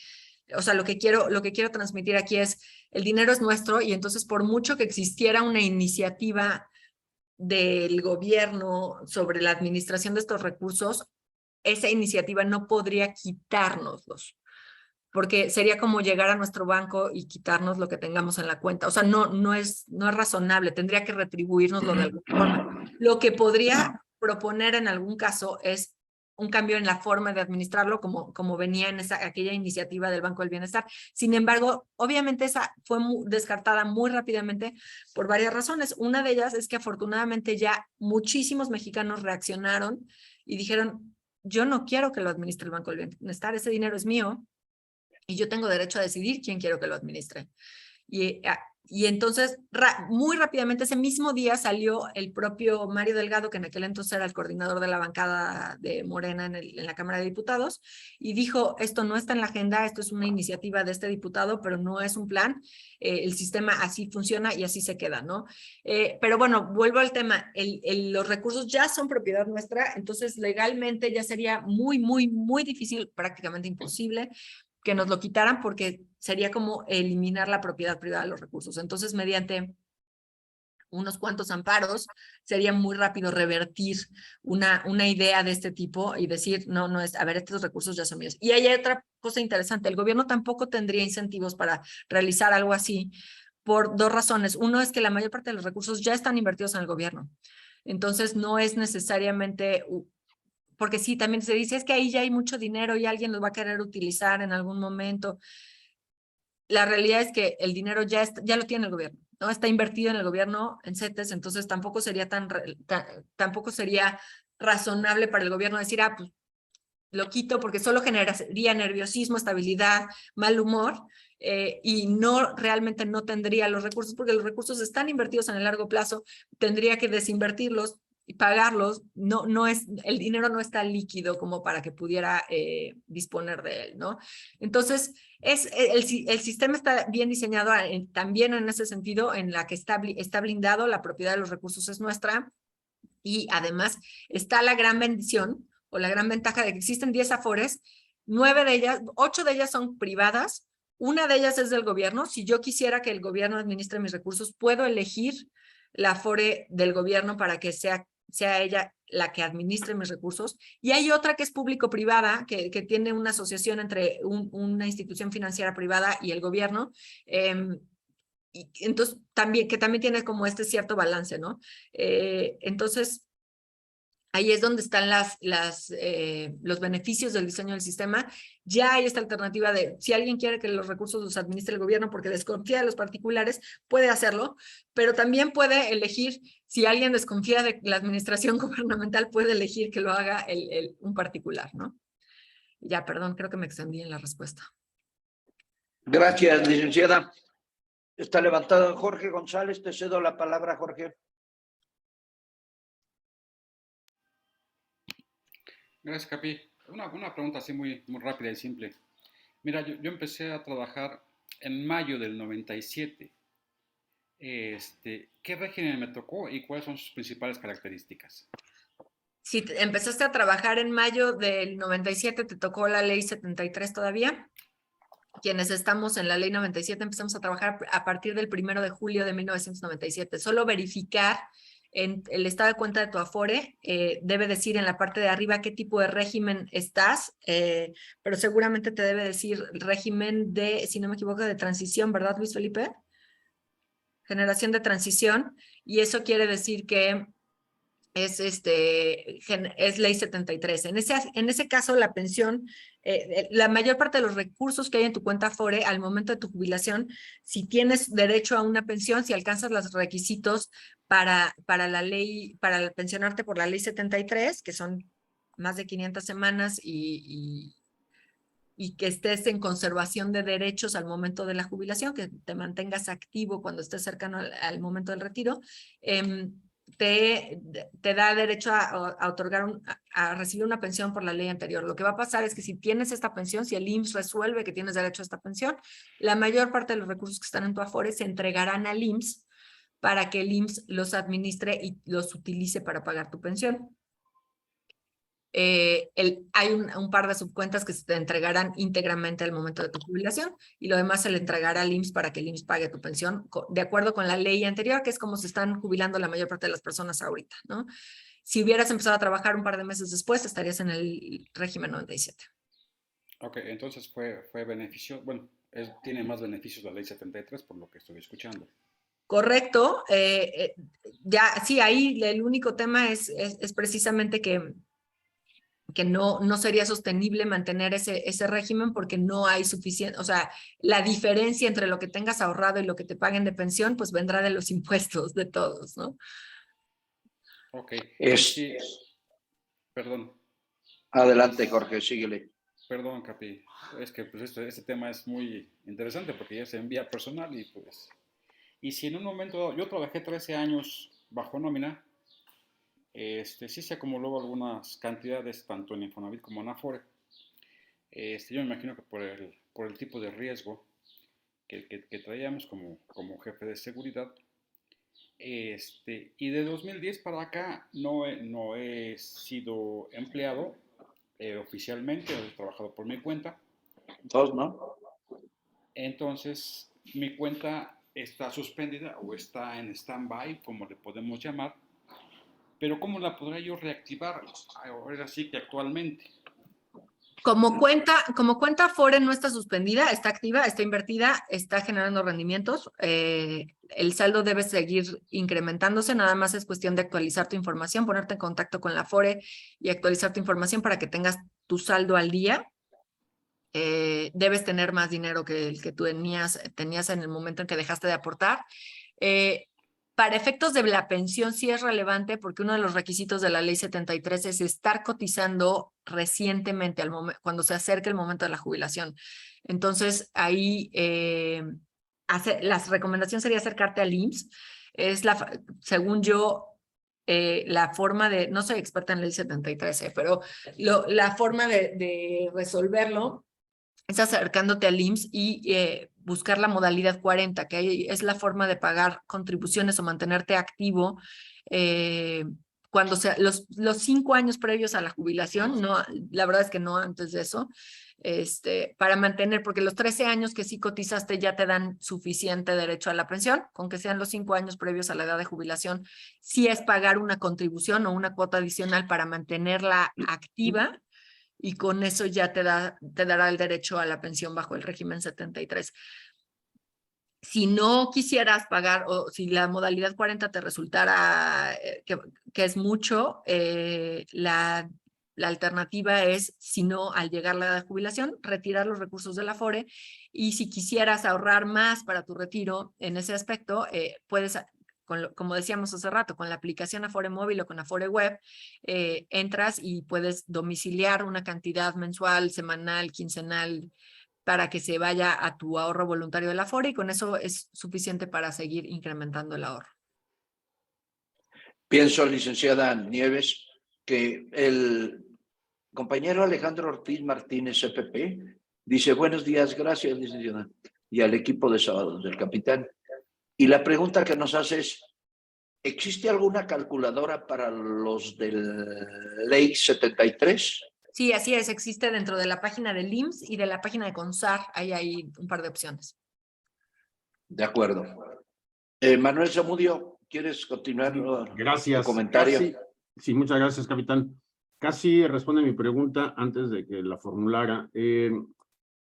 o sea, lo que quiero transmitir aquí es, el dinero es nuestro y entonces por mucho que existiera una iniciativa del gobierno sobre la administración de estos recursos, esa iniciativa no podría quitárnoslos, porque sería como llegar a nuestro banco y quitarnos lo que tengamos en la cuenta. O sea, no es razonable, tendría que retribuirnoslo de alguna forma. Lo que podría proponer en algún caso es un cambio en la forma de administrarlo, como venía en aquella iniciativa del Banco del Bienestar. Sin embargo, obviamente esa fue descartada muy rápidamente por varias razones. Una de ellas es que afortunadamente ya muchísimos mexicanos reaccionaron y dijeron, yo no quiero que lo administre el Banco del Bienestar, ese dinero es mío, y yo tengo derecho a decidir quién quiero que lo administre. Y entonces, muy rápidamente, ese mismo día salió el propio Mario Delgado, que en aquel entonces era el coordinador de la bancada de Morena en la Cámara de Diputados, y dijo, esto no está en la agenda, esto es una iniciativa de este diputado, pero no es un plan, el sistema así funciona y así se queda, ¿no? Pero bueno, vuelvo al tema, los recursos ya son propiedad nuestra, entonces legalmente ya sería muy, muy, muy difícil, prácticamente imposible, que nos lo quitaran porque sería como eliminar la propiedad privada de los recursos. Entonces, mediante unos cuantos amparos, sería muy rápido revertir una idea de este tipo y decir, no es, a ver, estos recursos ya son míos. Y hay otra cosa interesante, el gobierno tampoco tendría incentivos para realizar algo así por 2 razones. Uno es que la mayor parte de los recursos ya están invertidos en el gobierno. Entonces, no es necesariamente... Porque sí, también se dice, es que ahí ya hay mucho dinero y alguien lo va a querer utilizar en algún momento. La realidad es que el dinero ya lo tiene el gobierno, ¿no? Está invertido en el gobierno, en CETES, entonces tampoco sería tampoco sería razonable para el gobierno decir, pues lo quito porque solo generaría nerviosismo, estabilidad, mal humor, y realmente no tendría los recursos, porque los recursos están invertidos en el largo plazo, tendría que desinvertirlos y pagarlos, el dinero no está líquido como para que pudiera disponer de él, ¿no? Entonces, el sistema está bien diseñado también en ese sentido, en la que está blindado, la propiedad de los recursos es nuestra, y además está la gran bendición o la gran ventaja de que existen 10 Afores, 8 de ellas son privadas, una de ellas es del gobierno. Si yo quisiera que el gobierno administre mis recursos, puedo elegir la Afore del gobierno para que sea ella la que administre mis recursos. Y hay otra que es público-privada, que tiene una asociación entre una institución financiera privada y el gobierno, y entonces que también tiene como este cierto balance, ¿no? Entonces, ahí es donde están los beneficios del diseño del sistema. Ya hay esta alternativa de, si alguien quiere que los recursos los administre el gobierno porque desconfía de los particulares, puede hacerlo, pero también puede elegir, si alguien desconfía de la administración gubernamental, puede elegir que lo haga un particular, ¿no? Ya, perdón, creo que me extendí en la respuesta. Gracias, licenciada. Está levantado Jorge González. Te cedo la palabra, Jorge. Gracias, Capi. Una pregunta así muy rápida y simple. Mira, yo empecé a trabajar en mayo del 97. ¿Qué régimen me tocó y cuáles son sus principales características? Si empezaste a trabajar en mayo del 97, ¿te tocó la ley 73 todavía? Quienes estamos en la ley 97 empezamos a trabajar a partir del 1 de julio de 1997. Solo verificar en el estado de cuenta de tu Afore, debe decir en la parte de arriba qué tipo de régimen estás, pero seguramente te debe decir régimen de, si no me equivoco, de transición, ¿verdad, Luis Felipe? Generación de transición, y eso quiere decir que es, es ley 73. En ese caso, la pensión, la mayor parte de los recursos que hay en tu cuenta Afore al momento de tu jubilación, si tienes derecho a una pensión, si alcanzas los requisitos para la ley, para pensionarte por la ley 73, que son más de 500 semanas y que estés en conservación de derechos al momento de la jubilación, que te mantengas activo cuando estés cercano al momento del retiro, te da derecho a otorgar a recibir una pensión por la ley anterior. Lo que va a pasar es que si tienes esta pensión, si el IMSS resuelve que tienes derecho a esta pensión, la mayor parte de los recursos que están en tu Afore se entregarán al IMSS para que el IMSS los administre y los utilice para pagar tu pensión. Hay un par de subcuentas que se te entregarán íntegramente al momento de tu jubilación y lo demás se le entregará al IMSS para que el IMSS pague tu pensión de acuerdo con la ley anterior, que es como se están jubilando la mayor parte de las personas ahorita, ¿no? Si hubieras empezado a trabajar un par de meses después, estarías en el régimen 97. Ok, entonces fue beneficio, bueno, tiene más beneficios la ley 73 por lo que estoy escuchando. Correcto. Ya, sí, ahí el único tema es precisamente que no sería sostenible mantener ese régimen porque no hay suficiente, o sea, la diferencia entre lo que tengas ahorrado y lo que te paguen de pensión, pues vendrá de los impuestos de todos, ¿no? Ok. Sí. Perdón. Adelante, Jorge, síguele. Perdón, Capi. Es que pues este tema es muy interesante porque ya se envía personal y pues... Y si en un momento, yo trabajé 13 años bajo nómina, sí se acumuló algunas cantidades tanto en Infonavit como en Afore. Yo me imagino que por el tipo de riesgo que traíamos como jefe de seguridad. Y de 2010 para acá no he sido empleado oficialmente, he trabajado por mi cuenta. Dos, ¿no? Entonces, mi cuenta está suspendida o está en stand-by, como le podemos llamar. Pero ¿cómo la podré yo reactivar ahora sí que actualmente? Como cuenta Afore no está suspendida, está activa, está invertida, está generando rendimientos. El saldo debe seguir incrementándose, nada más es cuestión de actualizar tu información, ponerte en contacto con la Afore y actualizar tu información para que tengas tu saldo al día. Debes tener más dinero que el que tú tenías en el momento en que dejaste de aportar. Para efectos de la pensión sí es relevante porque uno de los requisitos de la ley 73 es estar cotizando recientemente cuando se acerque el momento de la jubilación. Entonces ahí la recomendación sería acercarte al IMSS. Según yo, la forma de, no soy experta en ley 73, pero la forma de resolverlo es acercándote al IMSS y buscar la modalidad 40, que es la forma de pagar contribuciones o mantenerte activo cuando los 5 años previos a la jubilación, no, la verdad es que no antes de eso, para mantener, porque los 13 años que sí cotizaste ya te dan suficiente derecho a la pensión, con que sean los 5 años previos a la edad de jubilación, sí es pagar una contribución o una cuota adicional para mantenerla activa, y con eso ya te dará el derecho a la pensión bajo el régimen 73. Si no quisieras pagar o si la modalidad 40 te resultara que es mucho, la alternativa es, si no, al llegar la edad de jubilación, retirar los recursos de la Afore, y si quisieras ahorrar más para tu retiro en ese aspecto, puedes... como decíamos hace rato, con la aplicación Afore Móvil o con Afore Web, entras y puedes domiciliar una cantidad mensual, semanal, quincenal, para que se vaya a tu ahorro voluntario de la Afore, y con eso es suficiente para seguir incrementando el ahorro. Pienso, licenciada Nieves, que el compañero Alejandro Ortiz Martínez, CPP, dice: buenos días, gracias, licenciada, y al equipo de Sábados del Capitán. Y la pregunta que nos hace es: ¿existe alguna calculadora para los de Ley 73? Sí, así es, existe dentro de la página del IMSS y de la página de CONSAR, hay un par de opciones. De acuerdo. Manuel Zamudio, ¿quieres continuar tu Gracias. comentario? Sí, muchas gracias, capitán. Casi responde mi pregunta antes de que la formulara.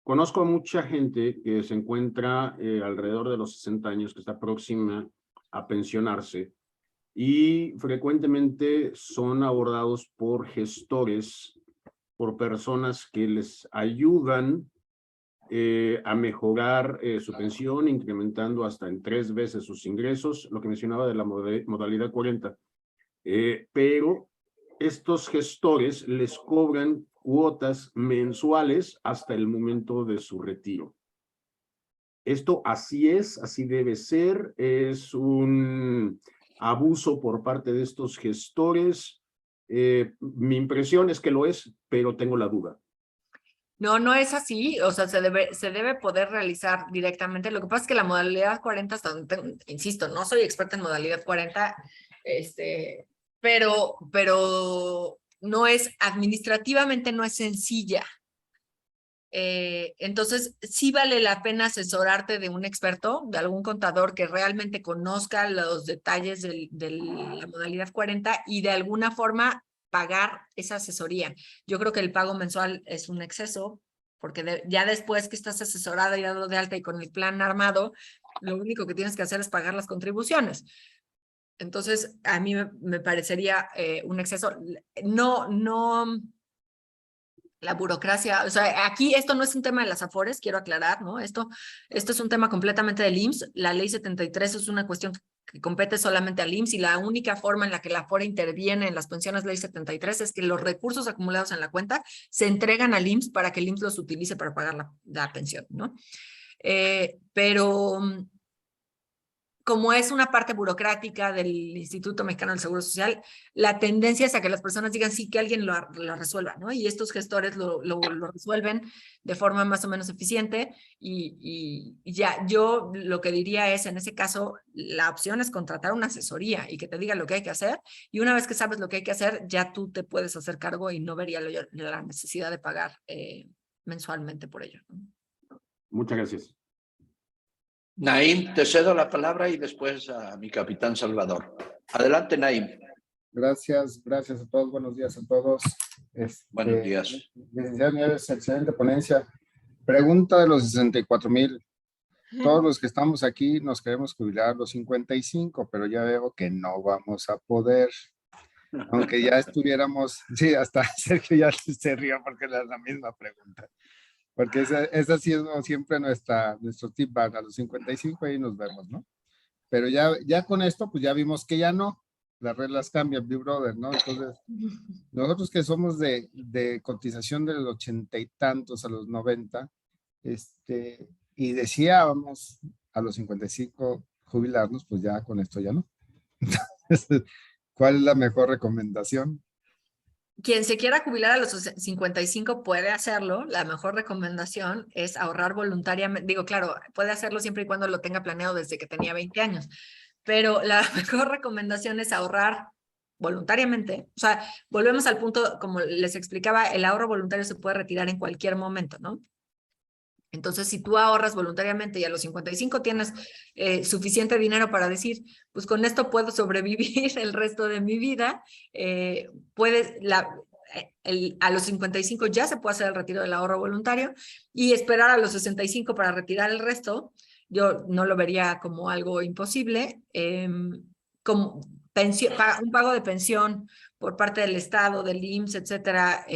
Conozco a mucha gente que se encuentra alrededor de los 60 años, que está próxima a pensionarse, y frecuentemente son abordados por gestores, por personas que les ayudan a mejorar su pensión, incrementando hasta en 3 veces sus ingresos, lo que mencionaba de la modalidad 40. Pero estos gestores les cobran cuotas mensuales hasta el momento de su retiro. Esto así es, así debe ser, es un abuso por parte de estos gestores. Mi impresión es que lo es, pero tengo la duda. No, no es así, o sea, se debe poder realizar directamente. Lo que pasa es que la modalidad 40, hasta donde insisto, no soy experta en modalidad 40, pero no es, administrativamente no es sencilla. Entonces, sí vale la pena asesorarte de un experto, de algún contador que realmente conozca los detalles de la modalidad 40 y de alguna forma pagar esa asesoría. Yo creo que el pago mensual es un exceso, porque ya después que estás asesorada y dado de alta y con el plan armado, lo único que tienes que hacer es pagar las contribuciones. Entonces, a mí me parecería un exceso. No, la burocracia, o sea, aquí esto no es un tema de las Afores, quiero aclarar, ¿no? Esto es un tema completamente del IMSS. La ley 73 es una cuestión que compete solamente al IMSS y la única forma en la que la Afore interviene en las pensiones ley 73 es que los recursos acumulados en la cuenta se entregan al IMSS para que el IMSS los utilice para pagar la pensión, ¿no? Pero como es una parte burocrática del Instituto Mexicano del Seguro Social, la tendencia es a que las personas digan sí, que alguien lo resuelva, ¿no? Y estos gestores lo resuelven de forma más o menos eficiente y ya yo lo que diría es, en ese caso, la opción es contratar una asesoría y que te diga lo que hay que hacer, y una vez que sabes lo que hay que hacer, ya tú te puedes hacer cargo y no vería la necesidad de pagar mensualmente por ello, ¿no? Muchas gracias. Naim, te cedo la palabra y después a mi capitán Salvador. Adelante, Naim. Gracias a todos, buenos días a todos. Buenos días. Licenciado Nieves, excelente ponencia. Pregunta de los 64,000. Todos los que estamos aquí nos queremos jubilar a los 55, pero ya veo que no vamos a poder. Aunque ya estuviéramos, sí, hasta Sergio ya se rió porque era la misma pregunta. Porque esa ha sido siempre nuestro tip, a los 55 ahí nos vemos, ¿no? Pero ya con esto, pues ya vimos que ya no, las reglas cambian, Big Brother, ¿no? Entonces, nosotros que somos de cotización de los 80 y tantos a los 90, y decíamos a los 55 jubilarnos, pues ya con esto ya no. Entonces, ¿cuál es la mejor recomendación? Quien se quiera jubilar a los 55 puede hacerlo. La mejor recomendación es ahorrar voluntariamente. Digo, claro, puede hacerlo siempre y cuando lo tenga planeado desde que tenía 20 años. Pero la mejor recomendación es ahorrar voluntariamente. O sea, volvemos al punto, como les explicaba, el ahorro voluntario se puede retirar en cualquier momento, ¿no? Entonces, si tú ahorras voluntariamente y a los 55 tienes suficiente dinero para decir, pues con esto puedo sobrevivir el resto de mi vida, a los 55 ya se puede hacer el retiro del ahorro voluntario y esperar a los 65 para retirar el resto, yo no lo vería como algo imposible. Como un pago de pensión por parte del Estado, del IMSS, etcétera,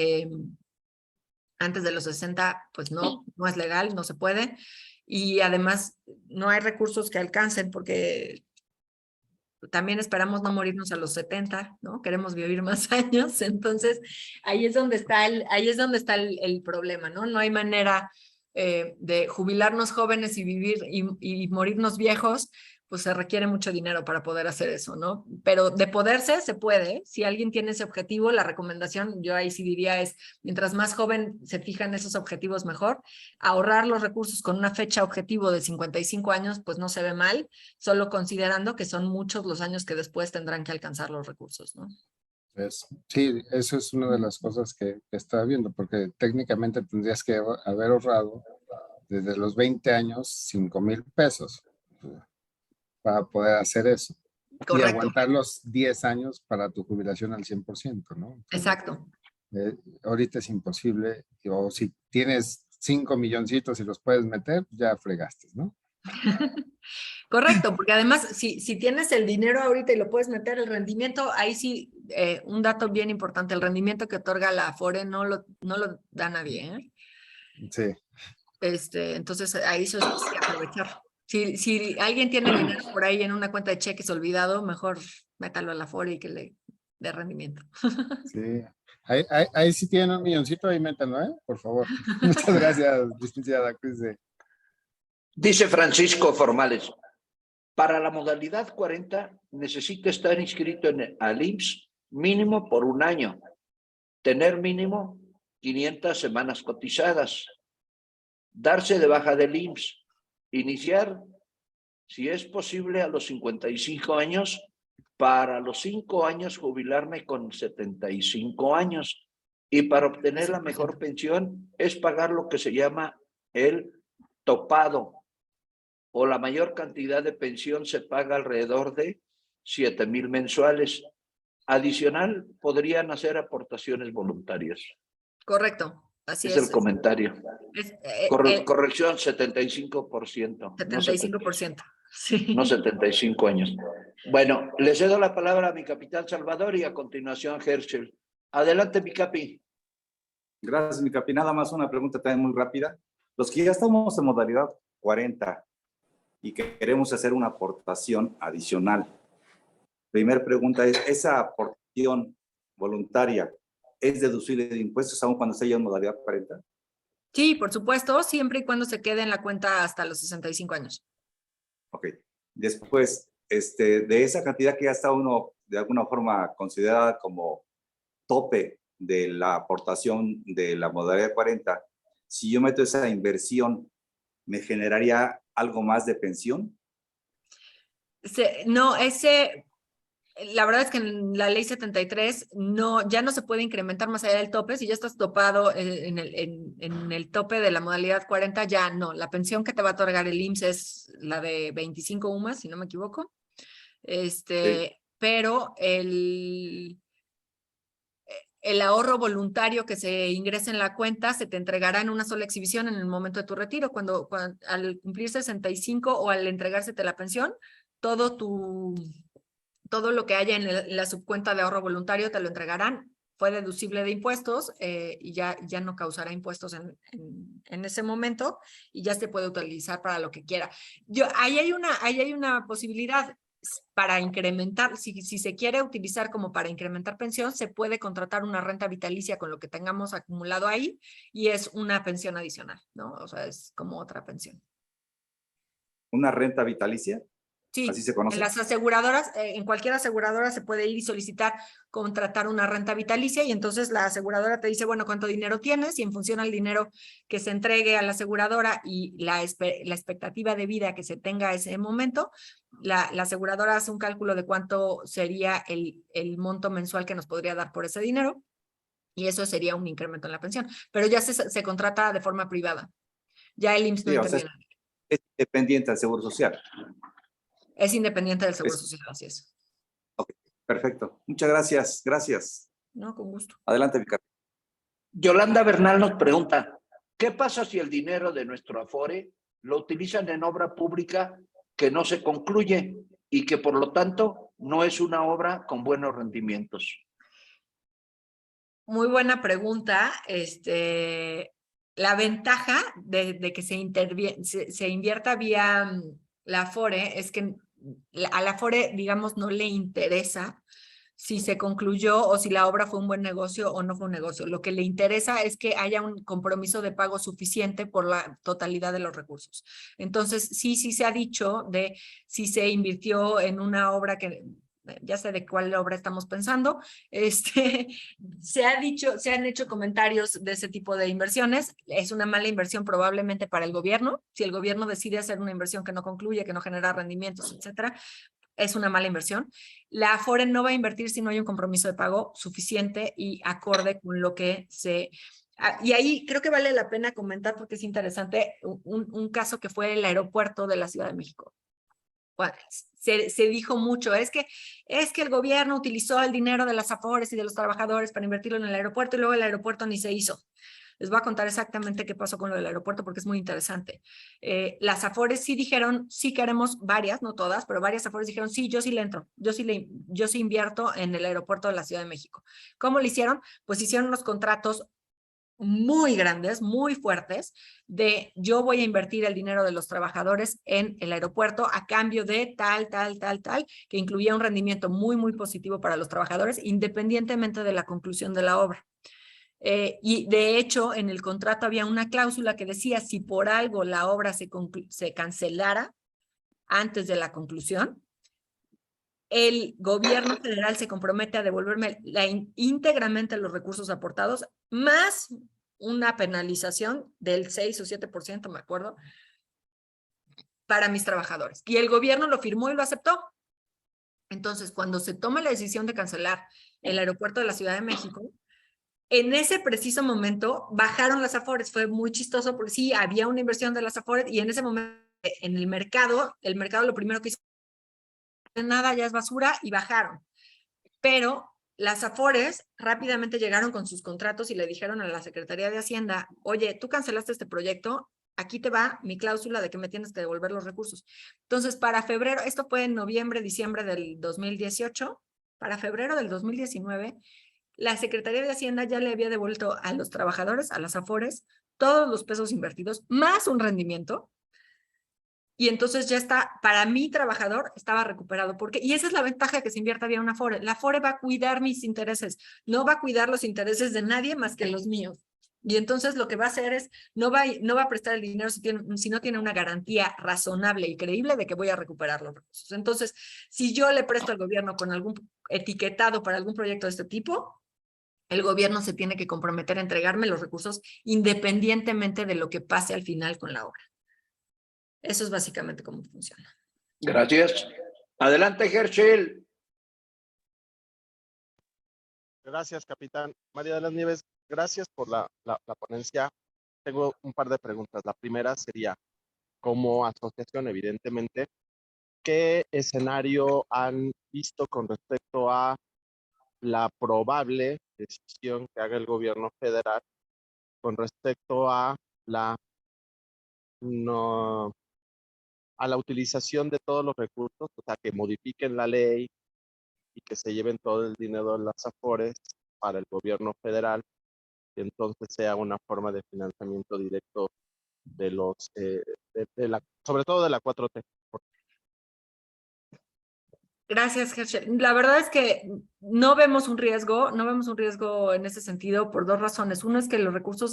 antes de los 60, pues no es legal, no se puede. Y además no hay recursos que alcancen porque también esperamos no morirnos a los 70, ¿no? Queremos vivir más años. Entonces, ahí es donde está el problema, ¿no? No hay manera de jubilarnos jóvenes y vivir y morirnos viejos, pues se requiere mucho dinero para poder hacer eso, ¿no? Pero de poderse, se puede. Si alguien tiene ese objetivo, la recomendación, yo ahí sí diría es, mientras más joven se fijan esos objetivos, mejor. Ahorrar los recursos con una fecha objetivo de 55 años, pues no se ve mal, solo considerando que son muchos los años que después tendrán que alcanzar los recursos, ¿no? Sí, eso es una de las cosas que estaba viendo, porque técnicamente tendrías que haber ahorrado desde los 20 años 5,000 pesos para poder hacer eso. Y Correcto, aguantar los 10 años para tu jubilación al 100%, ¿no? Entonces, exacto. ahorita es imposible, o si tienes 5 milloncitos y los puedes meter, ya fregaste, ¿no? Correcto, porque además, si tienes el dinero ahorita y lo puedes meter, el rendimiento, ahí sí, un dato bien importante, el rendimiento que otorga la Afore no lo da nadie, ¿eh? Sí. Entonces, ahí eso es que aprovechar. Si alguien tiene dinero por ahí en una cuenta de cheques olvidado, mejor métalo a la Afore y que le dé rendimiento. Sí. Ahí sí tienen un milloncito, ahí métanlo, ¿eh? Por favor. Muchas gracias, licenciada. Cuídese. Dice Francisco Formales, para la modalidad 40 necesita estar inscrito al IMSS mínimo por 1 año, tener mínimo 500 semanas cotizadas, darse de baja del IMSS, iniciar, si es posible, a los 55 años, para los 5 años jubilarme con 75 años, y para obtener la mejor pensión es pagar lo que se llama el topado, o la mayor cantidad de pensión se paga alrededor de 7,000 mensuales. Adicional, podrían hacer aportaciones voluntarias. Correcto, así Es es. el comentario. Corrección, 75%. 75%. Sí. No 75 años. Bueno, le cedo la palabra a mi capitán Salvador y a continuación Herschel. Adelante, mi capi. Gracias, mi capi. Nada más una pregunta también muy rápida. Los que ya estamos en modalidad 40 y que queremos hacer una aportación adicional. Primera pregunta es, ¿esa aportación voluntaria es deducible de impuestos aún cuando esté ya en modalidad 40? Sí, por supuesto, siempre y cuando se quede en la cuenta hasta los 65 años. Ok. Después, de esa cantidad que ya está uno de alguna forma considerada como tope de la aportación de la modalidad 40, si yo meto esa inversión, ¿me generaría algo más de pensión? No, la verdad es que en la ley 73 ya no se puede incrementar más allá del tope. Si ya estás topado en el tope de la modalidad 40, ya no. La pensión que te va a otorgar el IMSS es la de 25 UMAS, si no me equivoco. Sí. Pero el ahorro voluntario que se ingresa en la cuenta se te entregará en una sola exhibición en el momento de tu retiro. Al cumplir 65 o al entregársete la pensión, todo lo que haya en la subcuenta de ahorro voluntario te lo entregarán. Fue deducible de impuestos y ya no causará impuestos en ese momento y ya se puede utilizar para lo que quiera. Ahí hay una posibilidad para incrementar, si se quiere utilizar como para incrementar pensión, se puede contratar una renta vitalicia con lo que tengamos acumulado ahí y es una pensión adicional, ¿no? O sea, es como otra pensión. ¿Una renta vitalicia? Sí, ¿Así se conoce? en las aseguradoras, en cualquier aseguradora se puede ir y solicitar contratar una renta vitalicia y entonces la aseguradora te dice, bueno, ¿cuánto dinero tienes? Y en función al dinero que se entregue a la aseguradora y la expectativa de vida que se tenga ese momento, la aseguradora hace un cálculo de cuánto sería el monto mensual que nos podría dar por ese dinero y eso sería un incremento en la pensión, pero ya se contrata de forma privada. Ya el IMSS no Sí, o sea, interviene. es dependiente del Seguro Social. Es independiente del Seguro Social, así es. Ok, perfecto. Muchas gracias. Gracias. No, con gusto. Adelante, Vicar. Yolanda Bernal nos pregunta, ¿qué pasa si el dinero de nuestro Afore lo utilizan en obra pública que no se concluye y que por lo tanto no es una obra con buenos rendimientos? Muy buena pregunta. La ventaja de que se invierta vía la Afore es que a la Afore, digamos, no le interesa si se concluyó o si la obra fue un buen negocio o no fue un negocio. Lo que le interesa es que haya un compromiso de pago suficiente por la totalidad de los recursos. Entonces, sí se ha dicho de si se invirtió en una obra que ya sé de cuál obra estamos pensando, se han hecho comentarios de ese tipo de inversiones. Es una mala inversión probablemente para el gobierno. Si el gobierno decide hacer una inversión que no concluye, que no genera rendimientos, etcétera, es una mala inversión. La Afore no va a invertir si no hay un compromiso de pago suficiente y acorde con lo que se... Y ahí creo que vale la pena comentar porque es interesante un caso que fue el aeropuerto de la Ciudad de México. se dijo mucho, es que el gobierno utilizó el dinero de las Afores y de los trabajadores para invertirlo en el aeropuerto y luego el aeropuerto ni se hizo. Les voy a contar exactamente qué pasó con lo del aeropuerto porque es muy interesante. Las Afores sí dijeron, sí queremos, varias, no todas, pero varias Afores dijeron, sí, yo sí le entro, yo sí invierto en el aeropuerto de la Ciudad de México. ¿Cómo lo hicieron? Pues hicieron unos contratos muy grandes, muy fuertes, de yo voy a invertir el dinero de los trabajadores en el aeropuerto a cambio de tal, que incluía un rendimiento muy, muy positivo para los trabajadores, independientemente de la conclusión de la obra. Y de hecho, en el contrato había una cláusula que decía, si por algo la obra se cancelara antes de la conclusión, el gobierno federal se compromete a devolverme íntegramente los recursos aportados, más una penalización del 6 o 7%, me acuerdo, para mis trabajadores. Y el gobierno lo firmó y lo aceptó. Entonces, cuando se toma la decisión de cancelar el aeropuerto de la Ciudad de México, en ese preciso momento bajaron las Afores. Fue muy chistoso porque sí, había una inversión de las Afores y en ese momento, en el mercado lo primero que hizo, nada, ya es basura, y bajaron. Pero las Afores rápidamente llegaron con sus contratos y le dijeron a la Secretaría de Hacienda, oye, tú cancelaste este proyecto, aquí te va mi cláusula de que me tienes que devolver los recursos. Entonces, para febrero, esto fue en noviembre, diciembre del 2018, para febrero del 2019, la Secretaría de Hacienda ya le había devuelto a los trabajadores, a las Afores, todos los pesos invertidos, más un rendimiento. Y entonces ya está, para mi trabajador estaba recuperado. Y esa es la ventaja de que se invierta vía una Afore. La Afore va a cuidar mis intereses, no va a cuidar los intereses de nadie más que los míos. Y entonces lo que va a hacer es, no va a prestar el dinero si no tiene una garantía razonable y creíble de que voy a recuperar los recursos. Entonces, si yo le presto al gobierno con algún etiquetado para algún proyecto de este tipo, el gobierno se tiene que comprometer a entregarme los recursos independientemente de lo que pase al final con la obra. Eso es básicamente cómo funciona. Gracias. Adelante, Herschel. Gracias, capitán. María de las Nieves, gracias por la ponencia. Tengo un par de preguntas. La primera sería, como asociación, evidentemente, ¿qué escenario han visto con respecto a la probable decisión que haga el gobierno federal con respecto a la utilización de todos los recursos, o sea, que modifiquen la ley y que se lleven todo el dinero de las Afores para el gobierno federal, y entonces sea una forma de financiamiento directo de los, sobre todo de la 4T? Gracias, Herschel. La verdad es que no vemos un riesgo en ese sentido por dos razones. Uno es que los recursos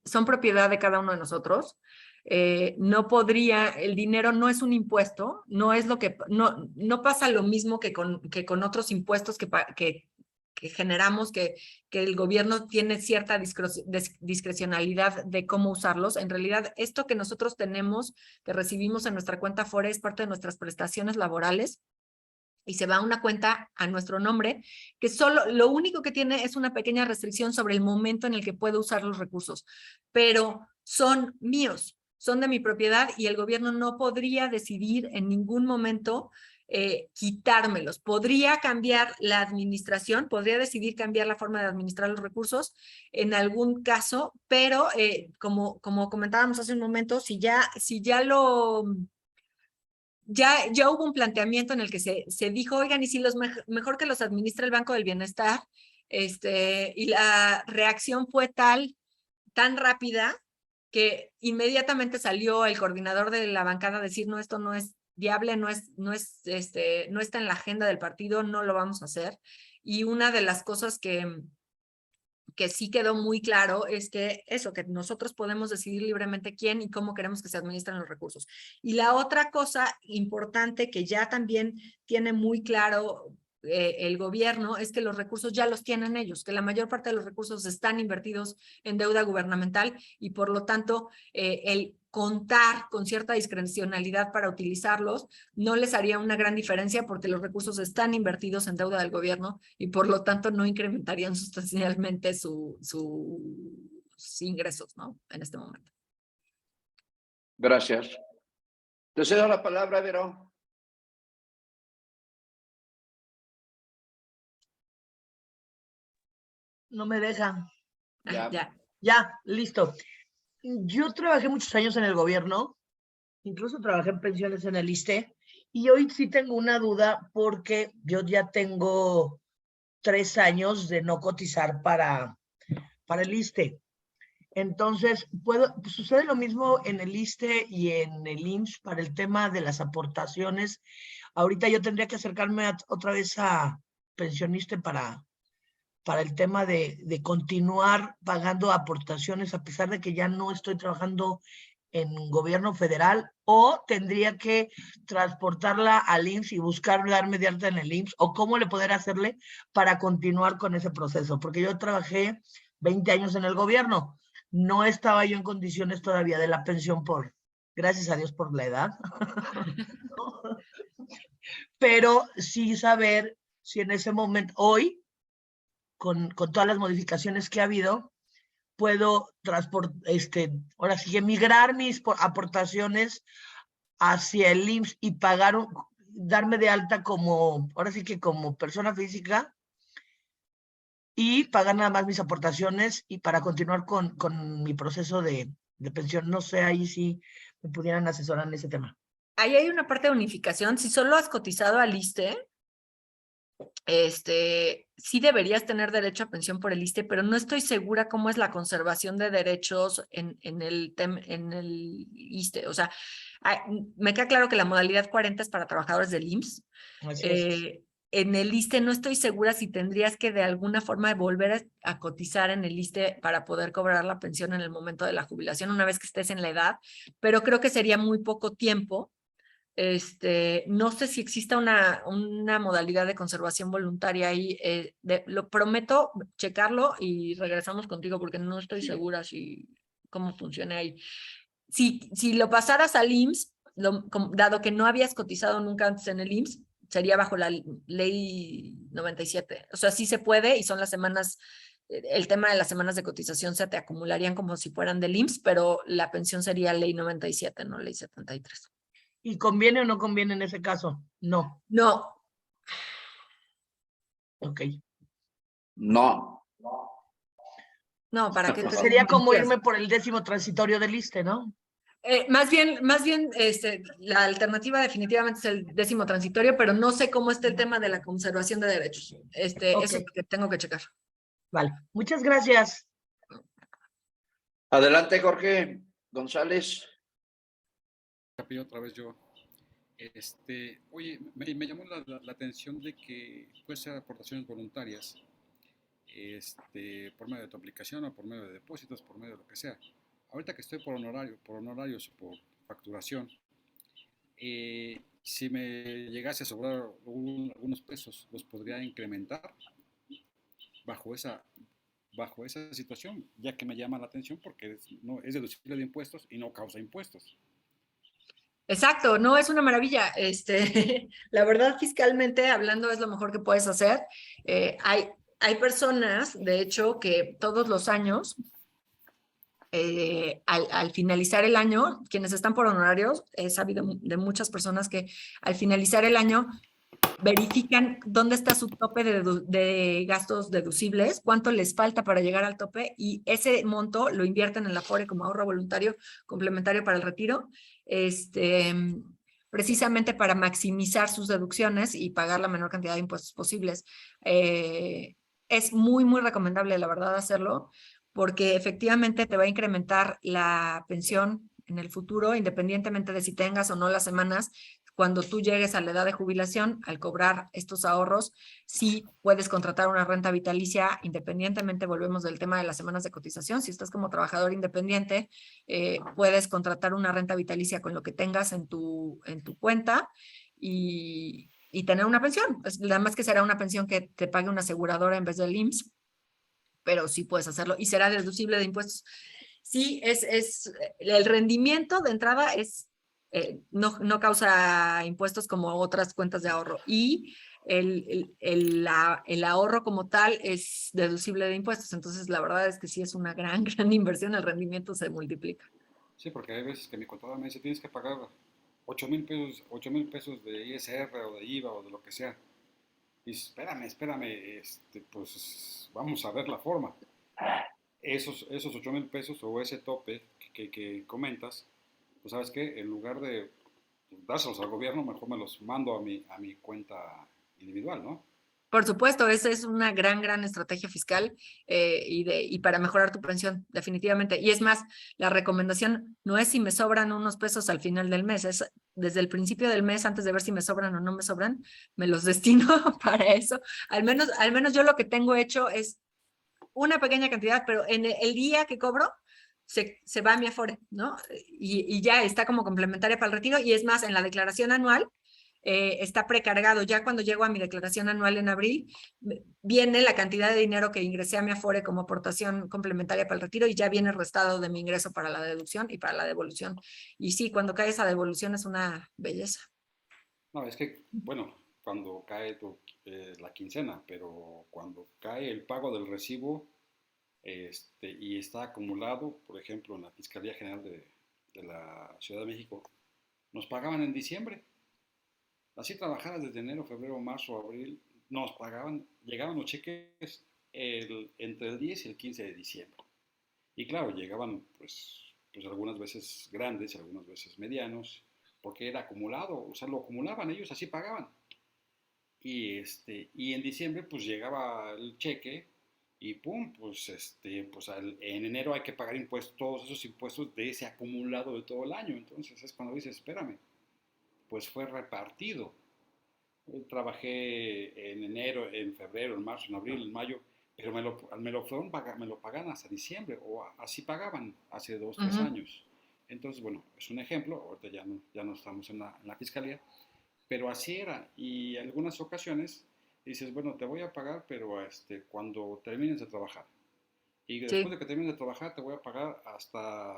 son propiedad de cada uno de nosotros. El dinero no es un impuesto, no pasa lo mismo que con otros impuestos que generamos, que el gobierno tiene cierta discrecionalidad de cómo usarlos. En realidad, esto que nosotros tenemos, que recibimos en nuestra cuenta Afore, es parte de nuestras prestaciones laborales y se va a una cuenta a nuestro nombre, que lo único que tiene es una pequeña restricción sobre el momento en el que puedo usar los recursos, pero son míos, son de mi propiedad y el gobierno no podría decidir en ningún momento quitármelos. Podría cambiar la administración, podría decidir cambiar la forma de administrar los recursos en algún caso, pero como comentábamos hace un momento, si ya hubo un planteamiento en el que se dijo, oigan, y si mejor que los administre el Banco del Bienestar, y la reacción fue tan rápida que inmediatamente salió el coordinador de la bancada a decir, no, esto no es viable, no está en la agenda del partido, no lo vamos a hacer. Y una de las cosas que sí quedó muy claro es que nosotros podemos decidir libremente quién y cómo queremos que se administren los recursos. Y la otra cosa importante que ya también tiene muy claro el gobierno es que los recursos ya los tienen ellos, que la mayor parte de los recursos están invertidos en deuda gubernamental y por lo tanto el contar con cierta discrecionalidad para utilizarlos no les haría una gran diferencia porque los recursos están invertidos en deuda del gobierno y por lo tanto no incrementarían sustancialmente sus ingresos, ¿no? En este momento. Gracias. Te cedo la palabra, Vero. No me dejan. Ya. Ya, listo. Yo trabajé muchos años en el gobierno, incluso trabajé en pensiones en el ISSSTE, y hoy sí tengo una duda porque yo ya tengo 3 años de no cotizar para el ISSSTE. Entonces, sucede lo mismo en el ISSSTE y en el IMSS para el tema de las aportaciones. Ahorita yo tendría que acercarme otra vez a pensionista para el tema de continuar pagando aportaciones a pesar de que ya no estoy trabajando en gobierno federal, o tendría que transportarla al IMSS y buscar darme de alta en el IMSS, o cómo le poder hacerle para continuar con ese proceso, porque yo trabajé 20 años en el gobierno, no estaba yo en condiciones todavía de la pensión gracias a Dios por la edad, pero sí saber si en ese momento, hoy, con todas las modificaciones que ha habido, puedo ahora sí, migrar mis aportaciones hacia el IMSS y darme de alta ahora sí que como persona física, y pagar nada más mis aportaciones y para continuar con mi proceso de pensión. No sé, ahí sí me pudieran asesorar en ese tema. Ahí hay una parte de unificación. Si solo has cotizado al ISSSTE, sí deberías tener derecho a pensión por el ISSSTE, pero no estoy segura cómo es la conservación de derechos en el ISSSTE. O sea, me queda claro que la modalidad 40 es para trabajadores del IMSS. Así es. En el ISSSTE no estoy segura si tendrías que de alguna forma volver a cotizar en el ISSSTE para poder cobrar la pensión en el momento de la jubilación, una vez que estés en la edad, pero creo que sería muy poco tiempo. No sé si exista una modalidad de conservación voluntaria ahí. Lo prometo checarlo y regresamos contigo porque no estoy segura cómo funciona ahí. Si lo pasaras al IMSS, dado que no habías cotizado nunca antes en el IMSS, sería bajo la ley 97. O sea, sí se puede y son las semanas, el tema de las semanas de cotización se te acumularían como si fueran del IMSS, pero la pensión sería ley 97, no ley 73. ¿Y conviene o no conviene en ese caso? No. No. Ok. No. No, ¿para qué? Sería como irme por el 10º transitorio del ISSSTE, ¿no? Más bien, la alternativa definitivamente es el 10º transitorio, pero no sé cómo está el tema de la conservación de derechos. Okay. Eso que tengo que checar. Vale, muchas gracias. Adelante, Jorge González. Otra vez yo. Oye, me llamó la atención de que puede ser aportaciones voluntarias, por medio de tu aplicación o por medio de depósitos, por medio de lo que sea. Ahorita que estoy por honorarios o por facturación, si me llegase a sobrar algunos pesos, los podría incrementar bajo esa situación, ya que me llama la atención porque es deducible de impuestos y no causa impuestos. Exacto, no, es una maravilla. La verdad, fiscalmente hablando, es lo mejor que puedes hacer. Hay personas, de hecho, que todos los años, al finalizar el año, quienes están por honorarios, he sabido de muchas personas que al finalizar el año verifican dónde está su tope de gastos deducibles, cuánto les falta para llegar al tope, y ese monto lo invierten en la Afore como ahorro voluntario complementario para el retiro, precisamente para maximizar sus deducciones y pagar la menor cantidad de impuestos posibles. Es muy, muy recomendable, la verdad, hacerlo, porque efectivamente te va a incrementar la pensión en el futuro, independientemente de si tengas o no las semanas. Cuando tú llegues a la edad de jubilación, al cobrar estos ahorros, sí puedes contratar una renta vitalicia, independientemente, volvemos del tema de las semanas de cotización. Si estás como trabajador independiente, puedes contratar una renta vitalicia con lo que tengas en tu cuenta y tener una pensión. Nada más que será una pensión que te pague una aseguradora en vez del IMSS, pero sí puedes hacerlo y será deducible de impuestos. Sí, el rendimiento de entrada no causa impuestos como otras cuentas de ahorro, y el ahorro como tal es deducible de impuestos. Entonces, la verdad es que sí es una gran inversión, el rendimiento se multiplica. Sí, porque hay veces que mi contador me dice, tienes que pagar 8,000 pesos de ISR o de IVA o de lo que sea. Y espérame, pues vamos a ver la forma. Esos 8,000 pesos o ese tope que comentas, pues sabes qué, en lugar de dárselos al gobierno, mejor me los mando a mi cuenta individual, ¿no? Por supuesto, esa es una gran estrategia fiscal y para mejorar tu pensión, definitivamente. Y es más, la recomendación no es si me sobran unos pesos al final del mes, es desde el principio del mes, antes de ver si me sobran o no me sobran, me los destino para eso. Al menos yo lo que tengo hecho es una pequeña cantidad, pero en el día que cobro, se va a mi Afore, ¿no? Y ya está como complementaria para el retiro. Y es más, en la declaración anual, está precargado. Ya cuando llego a mi declaración anual en abril, viene la cantidad de dinero que ingresé a mi Afore como aportación complementaria para el retiro y ya viene restado de mi ingreso para la deducción y para la devolución. Y sí, cuando cae esa devolución es una belleza. No, es que, bueno, cuando cae la quincena, pero cuando cae el pago del recibo y está acumulado, por ejemplo, en la Fiscalía General de la Ciudad de México, nos pagaban en diciembre. Así trabajaras desde enero, febrero, marzo, abril, nos pagaban, llegaban los cheques entre el 10 y el 15 de diciembre. Y claro, llegaban pues algunas veces grandes, algunas veces medianos, porque era acumulado, o sea, lo acumulaban ellos, así pagaban. Y en diciembre pues llegaba el cheque y pum, en enero hay que pagar impuestos, todos esos impuestos de ese acumulado de todo el año. Entonces es cuando dices, espérame, pues fue repartido. Trabajé en enero, en febrero, en marzo, en abril, en mayo, pero me lo pagan hasta diciembre, o así pagaban hace 2, 3 años. Entonces, bueno, es un ejemplo, ahorita ya no estamos en la fiscalía, pero así era. Y en algunas ocasiones dices, bueno, te voy a pagar, pero cuando termines de trabajar. Y después de que termines de trabajar, te voy a pagar hasta,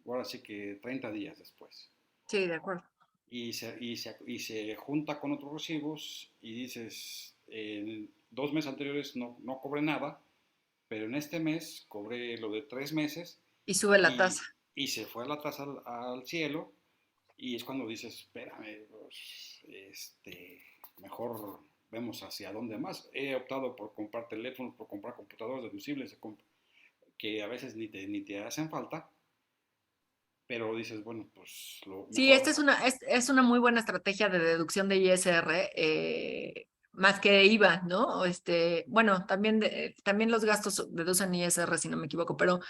ahora sí que 30 días después. Sí, de acuerdo. Y se junta con otros recibos y dices, en 2 meses anteriores no cobré nada, pero en este mes cobré lo de 3 meses. Y sube la tasa. Y se fue la tasa al cielo. Y es cuando dices, espérame, pues, mejor vemos hacia dónde más. He optado por comprar teléfonos, por comprar computadoras deducibles, que a veces ni te hacen falta, pero dices, bueno, pues Sí, esta es una muy buena estrategia de deducción de ISR, más que IVA, ¿no? Bueno, también los gastos deducen ISR, si no me equivoco, pero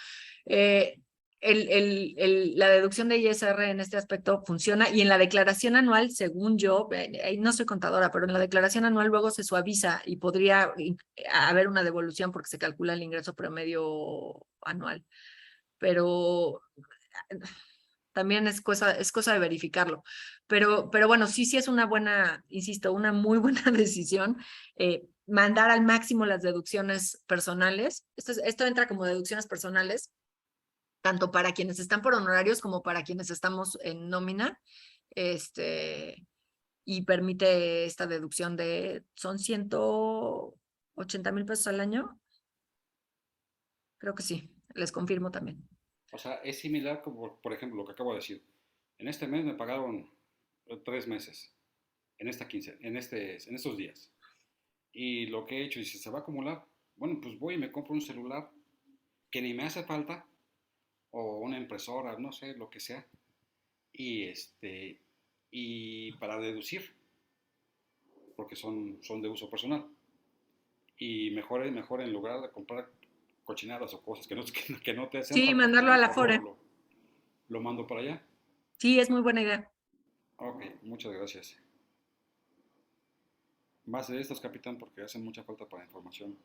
la deducción de ISR en este aspecto funciona y en la declaración anual, según yo, no soy contadora, pero en la declaración anual luego se suaviza y podría haber una devolución porque se calcula el ingreso promedio anual. Pero también es cosa de verificarlo. Pero bueno, sí es una buena, insisto, una muy buena decisión mandar al máximo las deducciones personales. Esto entra como deducciones personales, tanto para quienes están por honorarios como para quienes estamos en nómina. Y permite esta deducción son 180,000 pesos al año. Creo que sí, les confirmo también. O sea, es similar como, por ejemplo, lo que acabo de decir. En este mes me pagaron 3 meses, en estos días. Y lo que he hecho, y si se va a acumular, bueno, pues voy y me compro un celular que ni me hace falta, o una impresora, no sé, lo que sea. Y para deducir, porque son de uso personal. Y mejor en lugar de comprar cochinadas o cosas que no te hacen Sí, falta, mandarlo pues a la mejor Afore. lo mando para allá. Sí, es muy buena idea. Ok, muchas gracias. Más de estos, capitán, porque hacen mucha falta para información.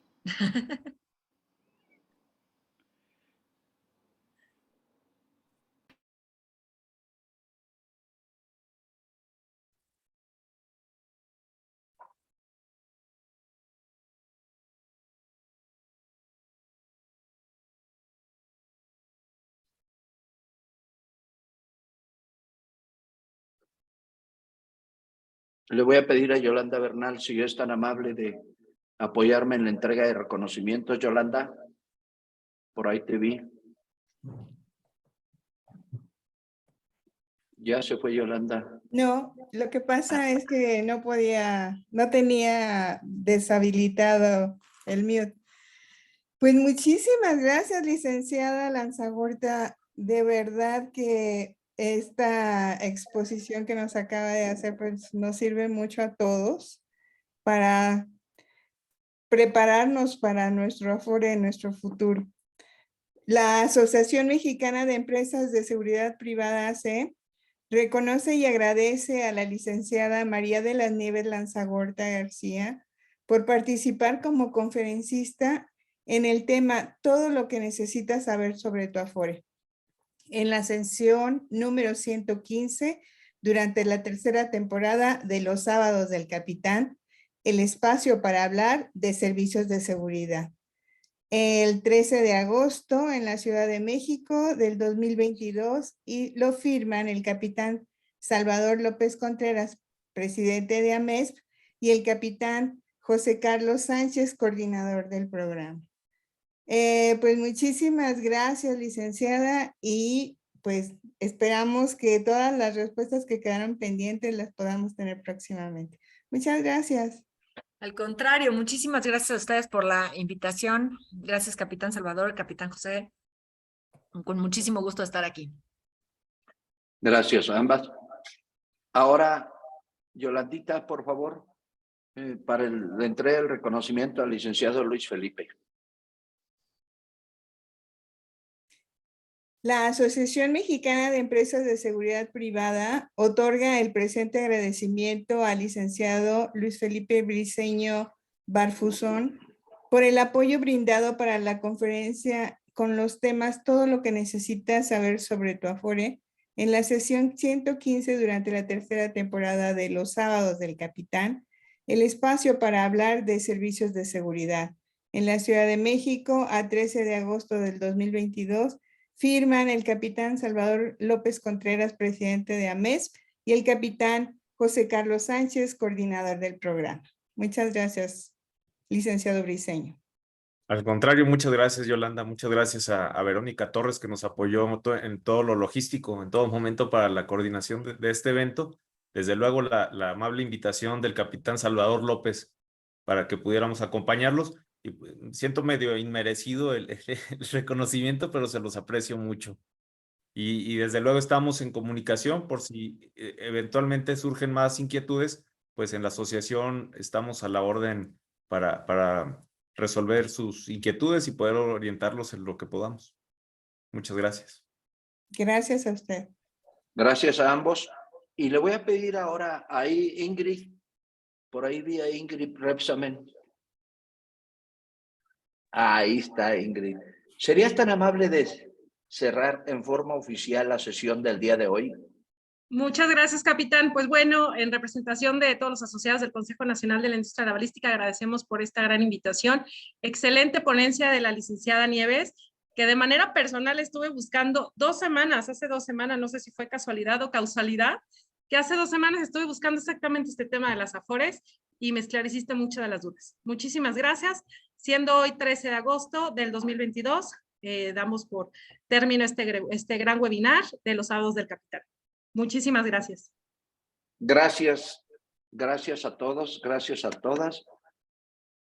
Le voy a pedir a Yolanda Bernal si es tan amable de apoyarme en la entrega de reconocimientos. Yolanda, por ahí te vi. Ya se fue Yolanda. No, lo que pasa es que no tenía deshabilitado el mute. Pues muchísimas gracias, licenciada Lanzagorta. De verdad que esta exposición que nos acaba de hacer pues, nos sirve mucho a todos para prepararnos para nuestro Afore, nuestro futuro. La Asociación Mexicana de Empresas de Seguridad Privada AC reconoce y agradece a la licenciada María de las Nieves Lanzagorta García por participar como conferencista en el tema Todo lo que necesitas saber sobre tu Afore, en la sesión número 115 durante la tercera temporada de Los Sábados del Capitán, el espacio para hablar de servicios de seguridad. El 13 de agosto en la Ciudad de México del 2022 y lo firman el capitán Salvador López Contreras, presidente de AMESP, y el capitán José Carlos Sánchez, coordinador del programa. Pues muchísimas gracias, licenciada, y pues esperamos que todas las respuestas que quedaron pendientes las podamos tener próximamente. Muchas gracias. Al contrario, muchísimas gracias a ustedes por la invitación. Gracias, capitán Salvador, capitán José. Con muchísimo gusto estar aquí. Gracias a ambas. Ahora, Yolandita, por favor, para la entrega del reconocimiento al licenciado Luis Felipe. La Asociación Mexicana de Empresas de Seguridad Privada otorga el presente agradecimiento al licenciado Luis Felipe Briceño Barfusón por el apoyo brindado para la conferencia con los temas Todo lo que necesitas saber sobre tu Afore en la sesión 115 durante la tercera temporada de Los Sábados del Capitán, el espacio para hablar de servicios de seguridad. En la Ciudad de México, a 13 de agosto del 2022, firman el capitán Salvador López Contreras, presidente de AMESP, y el capitán José Carlos Sánchez, coordinador del programa. Muchas gracias, licenciado Briceño. Al contrario, muchas gracias, Yolanda. Muchas gracias a Verónica Torres, que nos apoyó en todo lo logístico, en todo momento para la coordinación de este evento. Desde luego, la amable invitación del capitán Salvador López para que pudiéramos acompañarlos. Y siento medio inmerecido el reconocimiento, pero se los aprecio mucho. Y desde luego estamos en comunicación por si eventualmente surgen más inquietudes, pues en la asociación estamos a la orden para resolver sus inquietudes y poder orientarlos en lo que podamos. Muchas gracias. Gracias a usted. Gracias a ambos. Y le voy a pedir ahora a Ingrid, por ahí vi a Ingrid Repsamen. Ahí está Ingrid. ¿Serías tan amable de cerrar en forma oficial la sesión del día de hoy? Muchas gracias, capitán. Pues bueno, en representación de todos los asociados del Consejo Nacional de la Industria de la Balística, agradecemos por esta gran invitación. Excelente ponencia de la licenciada Nieves, que de manera personal estuve buscando hace 2 semanas, no sé si fue casualidad o causalidad, que hace 2 semanas estuve buscando exactamente este tema de las Afores y me esclareciste muchas de las dudas. Muchísimas gracias. Siendo hoy 13 de agosto del 2022, damos por término este gran webinar de los sábados del Capitán. Muchísimas gracias. Gracias a todos, gracias a todas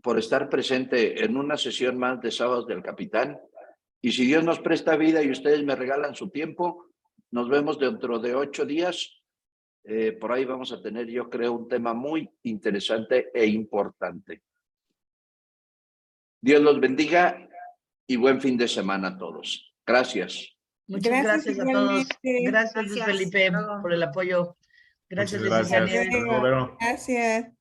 por estar presente en una sesión más de Sábados del Capitán. Y si Dios nos presta vida y ustedes me regalan su tiempo, nos vemos dentro de 8 días. Por ahí vamos a tener, yo creo, un tema muy interesante e importante. Dios los bendiga y buen fin de semana a todos. Gracias. Muchas gracias a todos. Gracias, Luis Felipe, por el apoyo. Gracias, licenciada Nieves. Gracias.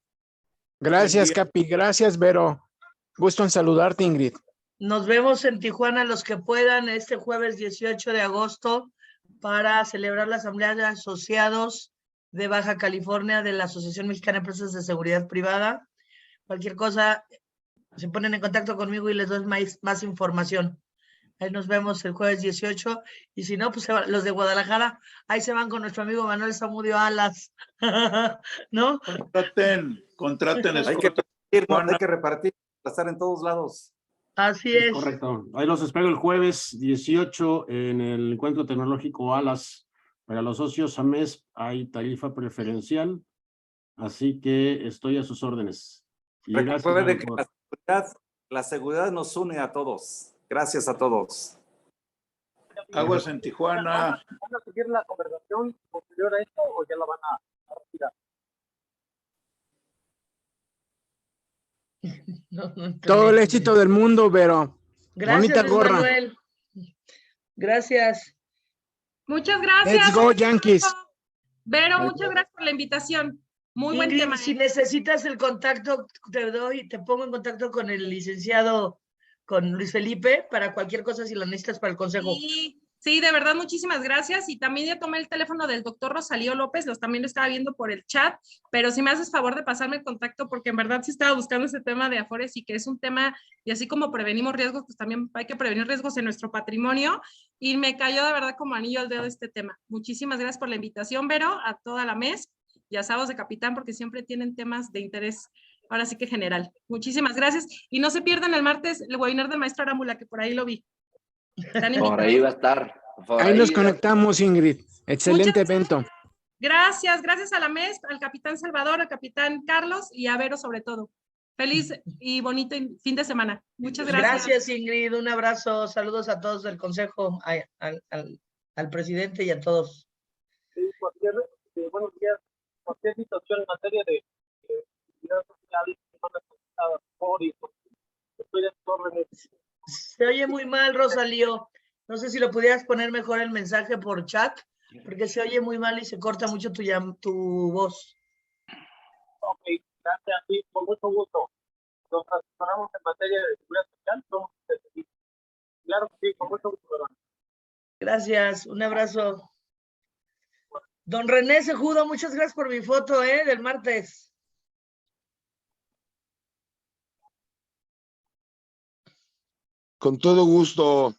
Gracias, Capi. Gracias, Vero. Gusto en saludarte, Ingrid. Nos vemos en Tijuana, los que puedan, este jueves 18 de agosto para celebrar la Asamblea de Asociados de Baja California de la Asociación Mexicana de Empresas de Seguridad Privada. Cualquier cosa, se ponen en contacto conmigo y les doy más información. Ahí nos vemos el jueves 18. Y si no, pues los de Guadalajara, ahí se van con nuestro amigo Manuel Zamudio Alas. ¿No? Contraten. Hay que repartir, estar en todos lados. Así es. Correcto. Ahí los espero el jueves 18 en el Encuentro Tecnológico Alas Para los socios AMES hay tarifa preferencial, así que estoy a sus órdenes. Y gracias, Recuerde que por- la seguridad nos une a todos. Gracias a todos. Aguas en Tijuana. ¿Van a seguir la conversación posterior a esto o ya la van a retirar? Todo el éxito del mundo, Vero. Gracias, Bonita Luis gorra. Manuel. Gracias. Muchas gracias. Let's go, Yankees. Vero, muchas gracias por la invitación. Muy buen Ingrid, tema. si necesitas el contacto, te pongo en contacto con el licenciado, con Luis Felipe, para cualquier cosa si lo necesitas para el consejo. Sí, de verdad, muchísimas gracias. Y también ya tomé el teléfono del doctor Rosalío López, también lo estaba viendo por el chat, pero si me haces favor de pasarme el contacto, porque en verdad sí estaba buscando ese tema de Afores y que es un tema, y así como prevenimos riesgos, pues también hay que prevenir riesgos en nuestro patrimonio, y me cayó de verdad como anillo al dedo este tema. Muchísimas gracias por la invitación, Vero, a toda la MES y a Sábados de Capitán, porque siempre tienen temas de interés, ahora sí que general. Muchísimas gracias, y no se pierdan el martes el webinar del maestro Arámbula, que por ahí lo vi. Por ahí va a estar. Ahí nos conectamos, Ingrid. Excelente evento. Gracias a la MES, al capitán Salvador, al capitán Carlos y a Vero sobre todo. Feliz y bonito fin de semana. Muchas gracias. Gracias, Ingrid. Un abrazo. Saludos a todos del consejo, al presidente y a todos. Sí, buenos días. Cualquier situación en materia de seguridad social, estoy de órdenes. Se oye muy mal, Rosalío. No sé si lo pudieras poner mejor el mensaje por chat, porque se oye muy mal y se corta mucho tu voz. Ok, gracias, sí, con mucho gusto. Nos asesoramos en materia de seguridad social, somos especialistas. Claro que sí, con mucho gusto, hermano. Gracias, un abrazo. Don René Sejudo, muchas gracias por mi foto, del martes. Con todo gusto,